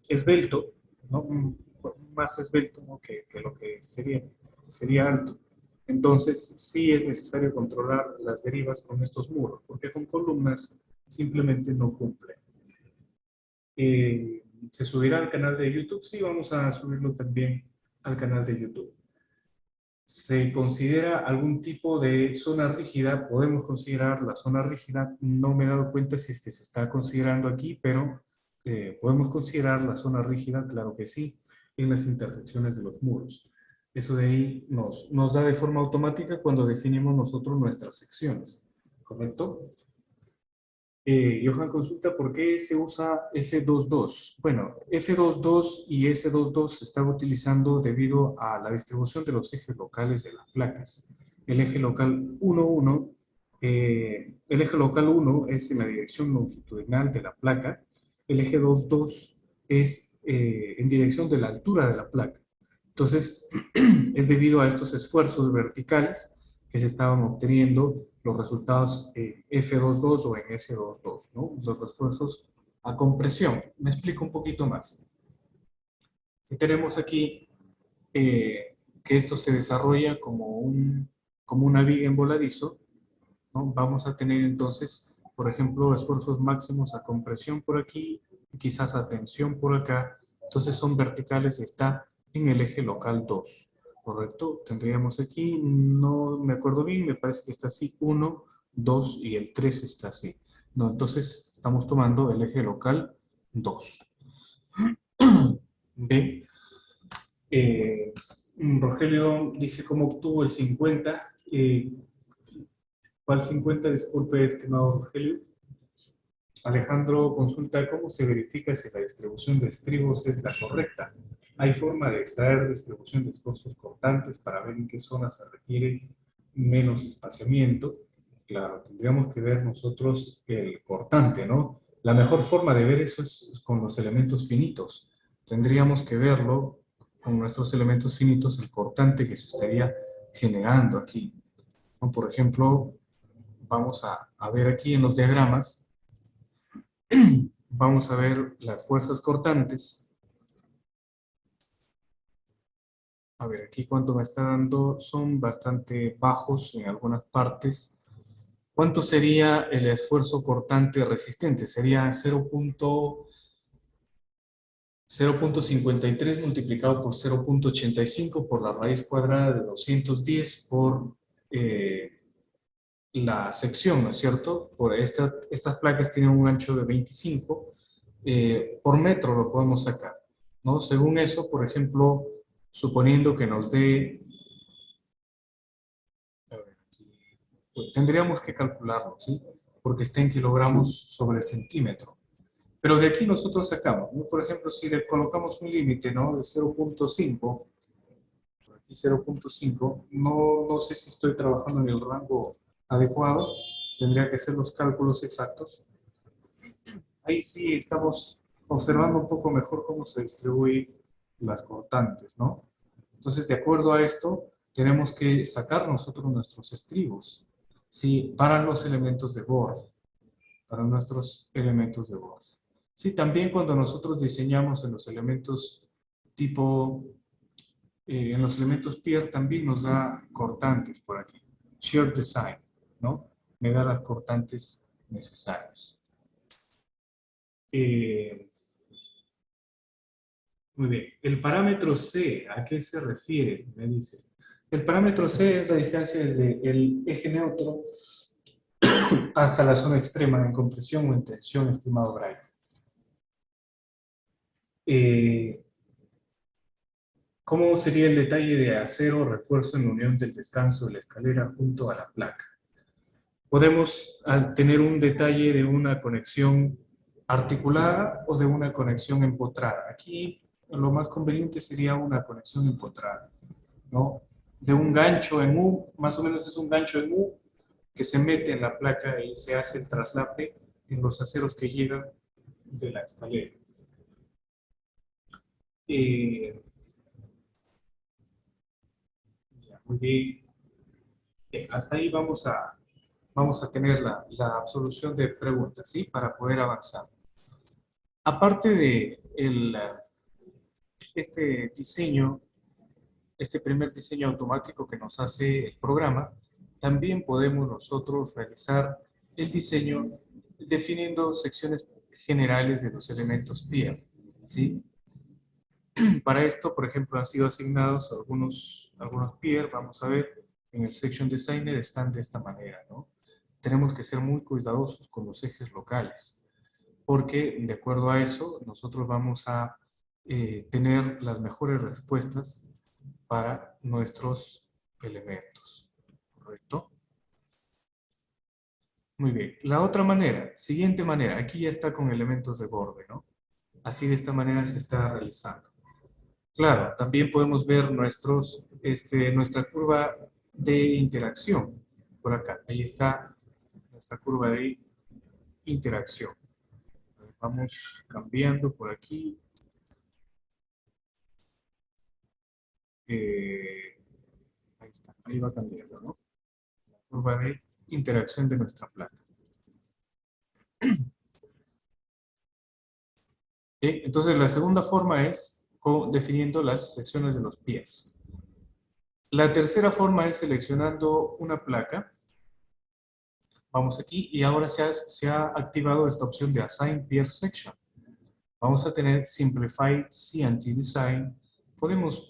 Speaker 1: esbelto, ¿no? Más esbelto, ¿no? que lo que sería alto. Entonces, sí es necesario controlar las derivas con estos muros, porque con columnas simplemente no cumple. ¿Se subirá al canal de YouTube? Sí, vamos a subirlo también al canal de YouTube. ¿Se considera algún tipo de zona rígida? Podemos considerar la zona rígida. No me he dado cuenta si es que se está considerando aquí, pero podemos considerar la zona rígida, claro que sí, en las intersecciones de los muros. Eso de ahí nos da de forma automática cuando definimos nosotros nuestras secciones, ¿correcto? Johan consulta por qué se usa F22. Bueno, F22 y S22 se están utilizando debido a la distribución de los ejes locales de las placas. El eje local 1, el eje local 1 es en la dirección longitudinal de la placa. El eje 22 es en dirección de la altura de la placa. Entonces, es debido a estos esfuerzos verticales que se estaban obteniendo los resultados en F22 o en S22, ¿no? Los esfuerzos a compresión. Me explico un poquito más. Y tenemos aquí que esto se desarrolla como una viga en voladizo, ¿no? Vamos a tener entonces, por ejemplo, esfuerzos máximos a compresión por aquí, quizás a tensión por acá. Entonces son verticales, está en el eje local 2. ¿Correcto? Tendríamos aquí, no me acuerdo bien, me parece que está así, 1, 2 y el 3 está así. No, entonces estamos tomando el eje local 2. B. Rogelio dice cómo obtuvo el 50. ¿Cuál 50? Disculpe, estimado Rogelio. Alejandro consulta cómo se verifica si la distribución de estribos es la correcta. ¿Hay forma de extraer distribución de esfuerzos cortantes para ver en qué zonas se requiere menos espaciamiento? Claro, tendríamos que ver nosotros el cortante, ¿no? La mejor forma de ver eso es con los elementos finitos. Tendríamos que verlo con nuestros elementos finitos, el cortante que se estaría generando aquí, ¿no? Por ejemplo, vamos a ver aquí en los diagramas. Vamos a ver las fuerzas cortantes. A ver, aquí cuánto me está dando, son bastante bajos en algunas partes. ¿Cuánto sería el esfuerzo cortante resistente? Sería 0.53 multiplicado por 0.85 por la raíz cuadrada de 210 por la sección, ¿no es cierto? Por estas placas tienen un ancho de 25, por metro lo podemos sacar, ¿no? Según eso, por ejemplo, suponiendo que nos dé, a ver, aquí, pues, tendríamos que calcularlo, ¿sí? Porque está en kilogramos sobre centímetro. Pero de aquí nosotros sacamos, ¿no? Por ejemplo, si le colocamos un límite, ¿no? De 0.5, aquí 0.5, no sé si estoy trabajando en el rango adecuado, tendría que hacer los cálculos exactos. Ahí sí estamos observando un poco mejor cómo se distribuyen las cortantes, ¿no? Entonces, de acuerdo a esto, tenemos que sacar nosotros nuestros estribos, ¿sí? Para los elementos de borde, para nuestros elementos de borde. Sí, también cuando nosotros diseñamos en los elementos tipo, en los elementos Pier también nos da cortantes por aquí. Shear design, ¿no? Me da las cortantes necesarias. Muy bien. El parámetro C, ¿a qué se refiere? Me dice. El parámetro C es la distancia desde el eje neutro hasta la zona extrema en compresión o en tensión, estimado Brian. ¿Cómo sería el detalle de acero refuerzo en la unión del descanso de la escalera junto a la placa? Podemos tener un detalle de una conexión articulada o de una conexión empotrada. Aquí lo más conveniente sería una conexión empotrada, ¿no? De un gancho en U, más o menos es un gancho en U que se mete en la placa y se hace el traslape en los aceros que llegan de la escalera. Muy bien. Bien, hasta ahí vamos a tener la absolución de preguntas, ¿sí? Para poder avanzar. Aparte de este diseño, este primer diseño automático que nos hace el programa, también podemos nosotros realizar el diseño definiendo secciones generales de los elementos peer, ¿sí? Para esto, por ejemplo, han sido asignados algunos peer, vamos a ver, en el Section Designer están de esta manera, ¿no? Tenemos que ser muy cuidadosos con los ejes locales, porque de acuerdo a eso, nosotros vamos a tener las mejores respuestas para nuestros elementos, ¿correcto? Muy bien. La otra manera, siguiente manera, aquí ya está con elementos de borde, ¿no? Así de esta manera se está realizando. Claro, también podemos ver nuestra curva de interacción por acá. Ahí está nuestra curva de interacción. Vamos cambiando por aquí. Ahí está, ahí va cambiando, ¿no? La curva de interacción de nuestra placa. Entonces, la segunda forma es definiendo las secciones de los pies. La tercera forma es seleccionando una placa. Vamos aquí y ahora se ha activado esta opción de Assign Peer Section. Vamos a tener Simplified CNT Design. Podemos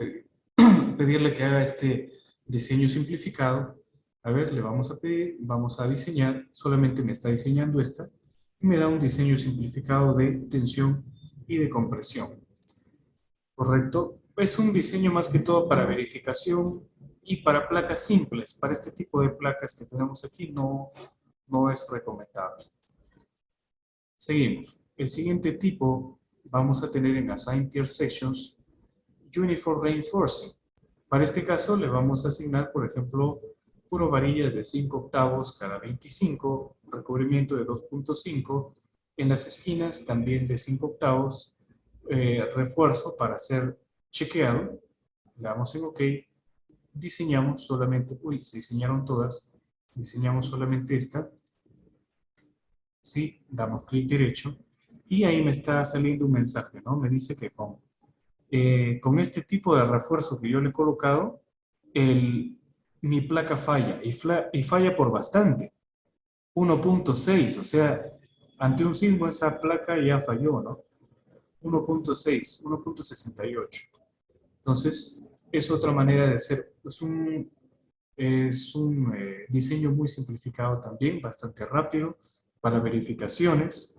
Speaker 1: pedirle que haga este diseño simplificado. A ver, le vamos a pedir, vamos a diseñar, solamente me está diseñando esta, y me da un diseño simplificado de tensión y de compresión. ¿Correcto? Es un diseño más que todo para verificación y para placas simples. Para este tipo de placas que tenemos aquí no es recomendable. Seguimos. El siguiente tipo vamos a tener en Assign Peer Sections Uniform Reinforcing. Para este caso le vamos a asignar, por ejemplo, puro varillas de 5 octavos cada 25, recubrimiento de 2.5, en las esquinas también de 5 octavos, refuerzo para ser chequeado, le damos en OK, diseñamos solamente, se diseñaron todas, diseñamos solamente esta, ¿sí? Damos clic derecho y ahí me está saliendo un mensaje, ¿no? Me dice que con este tipo de refuerzo que yo le he colocado, mi placa falla y falla por bastante, 1.6, o sea, ante un sismo esa placa ya falló, ¿no? 1.6, 1.68. Entonces, es otra manera de hacer, es un diseño muy simplificado también, bastante rápido para verificaciones.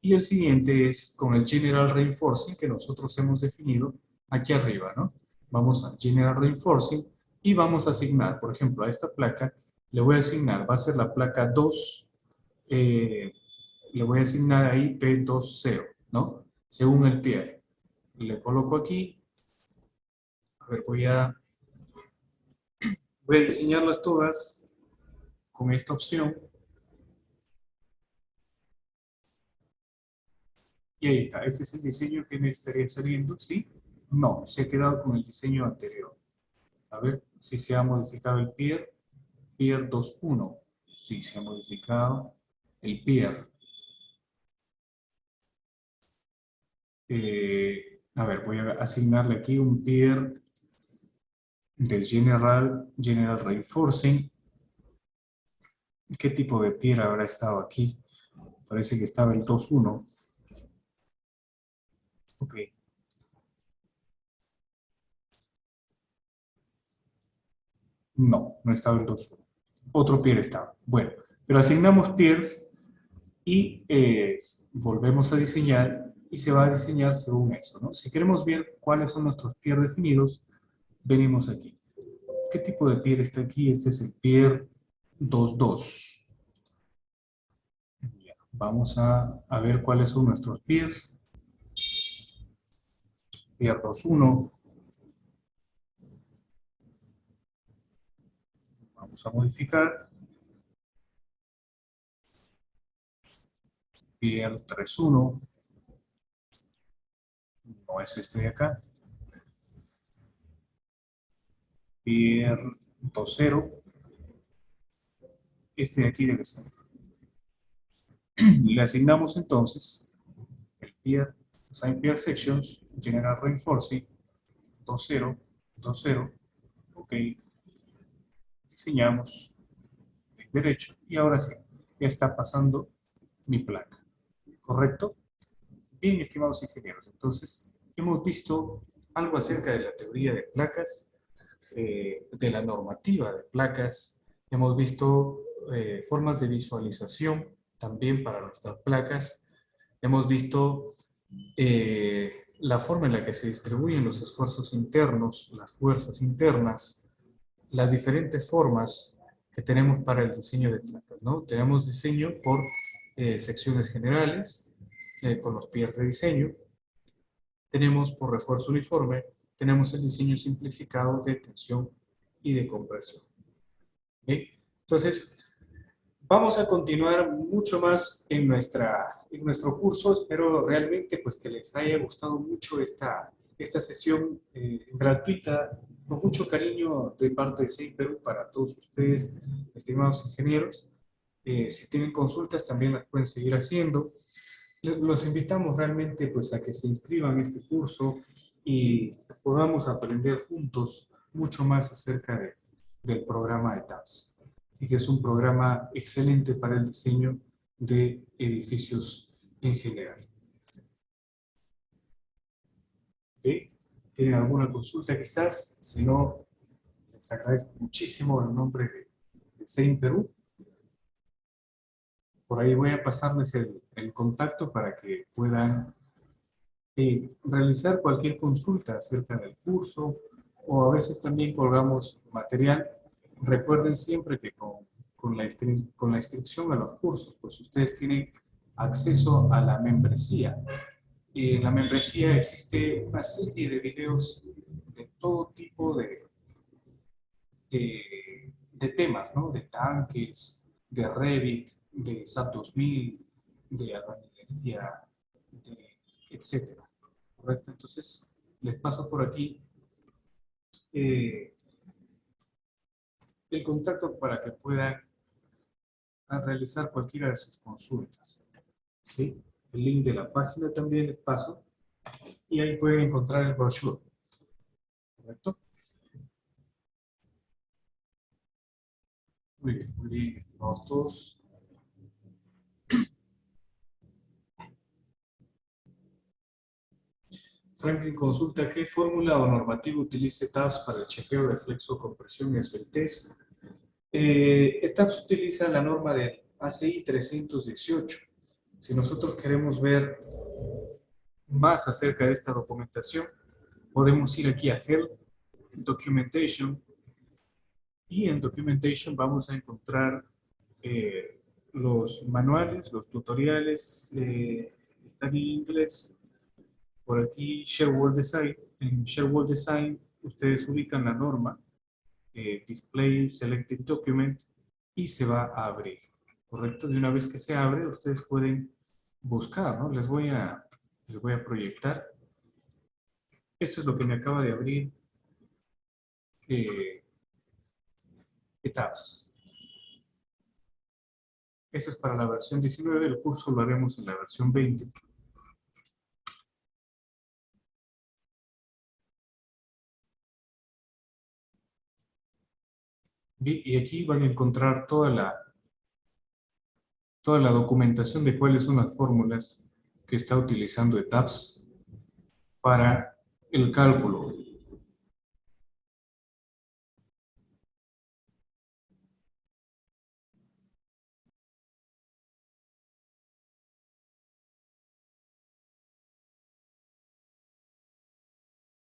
Speaker 1: Y el siguiente es con el General Reinforcing que nosotros hemos definido aquí arriba, ¿no? Vamos a General Reinforcing y vamos a asignar, por ejemplo, a esta placa, le voy a asignar, va a ser la placa 2, le voy a asignar ahí P20, ¿no? Según el pie. Le coloco aquí, a ver, voy a diseñarlas todas con esta opción. Y ahí está, este es el diseño que me estaría saliendo, ¿sí? No, se ha quedado con el diseño anterior. A ver si se ha modificado el peer. Peer 2.1. Sí, se ha modificado el peer. A ver, voy a asignarle aquí un peer del General Reinforcing. ¿Qué tipo de peer habrá estado aquí? Parece que estaba el 2.1. Ok. No estaba el 2.1. Otro peer estaba. Bueno, pero asignamos peers y volvemos a diseñar y se va a diseñar según eso, ¿no? Si queremos ver cuáles son nuestros peer definidos, venimos aquí. ¿Qué tipo de peer está aquí? Este es el peer 2.2. Vamos a ver cuáles son nuestros peers. Peer 2.1. Vamos a modificar. Peer 3.1. No es este de acá. Pier 2.0. Este de aquí debe ser. Le asignamos entonces el Pier, Assign Pier Sections, General Reinforcing, 2.0, 2.0, ok. Diseñamos clic derecho y ahora sí, ya está pasando mi placa, ¿correcto? Bien, estimados ingenieros, entonces hemos visto algo acerca de la teoría de placas, de la normativa de placas, hemos visto formas de visualización también para nuestras placas, hemos visto la forma en la que se distribuyen los esfuerzos internos, las fuerzas internas, las diferentes formas que tenemos para el diseño de placas, ¿no? Tenemos diseño por secciones generales, con los piers de diseño, tenemos por refuerzo uniforme, tenemos el diseño simplificado de tensión y de compresión. ¿Okay? Entonces, vamos a continuar mucho más en nuestro curso. Espero realmente pues, que les haya gustado mucho esta sesión gratuita, con mucho cariño de parte de SEI Perú para todos ustedes, estimados ingenieros. Si tienen consultas también las pueden seguir haciendo. Los invitamos realmente pues, a que se inscriban en este curso y podamos aprender juntos mucho más acerca del programa de TAPS. Así que es un programa excelente para el diseño de edificios en general. ¿Okay? ¿Tienen alguna consulta quizás? Si no, les agradezco muchísimo en nombre de SEI Perú. Por ahí voy a pasarles el contacto para que puedan realizar cualquier consulta acerca del curso o a veces también colgamos material. Recuerden siempre que con la inscripción a los cursos, pues ustedes tienen acceso a la membresía. Y en la membresía existe una serie de videos de todo tipo de temas, ¿no? De tanques, de Revit, de SAP 2000, de albañilería, etcétera. ¿Correcto? Entonces, les paso por aquí el contacto para que puedan realizar cualquiera de sus consultas. ¿Sí? El link de la página también les paso y ahí pueden encontrar el brochure. ¿Correcto? Muy bien, estimados todos. Franklin consulta qué fórmula o normativa utilice TAPS para el chequeo de flexo, compresión y esbeltez. El TAPS utiliza la norma de ACI 318. Si nosotros queremos ver más acerca de esta documentación, podemos ir aquí a Help, Documentation, y en Documentation vamos a encontrar los manuales, los tutoriales, están en inglés. Por aquí, Share World Design. En Share World Design, ustedes ubican la norma, Display Selected Document, y se va a abrir. ¿Correcto? Y una vez que se abre, ustedes pueden buscar, ¿no? Les voy a proyectar. Esto es lo que me acaba de abrir TAPS. Esto es para la versión 19, el curso lo haremos en la versión 20. Y aquí van a encontrar toda la documentación de cuáles son las fórmulas que está utilizando TAPS para el cálculo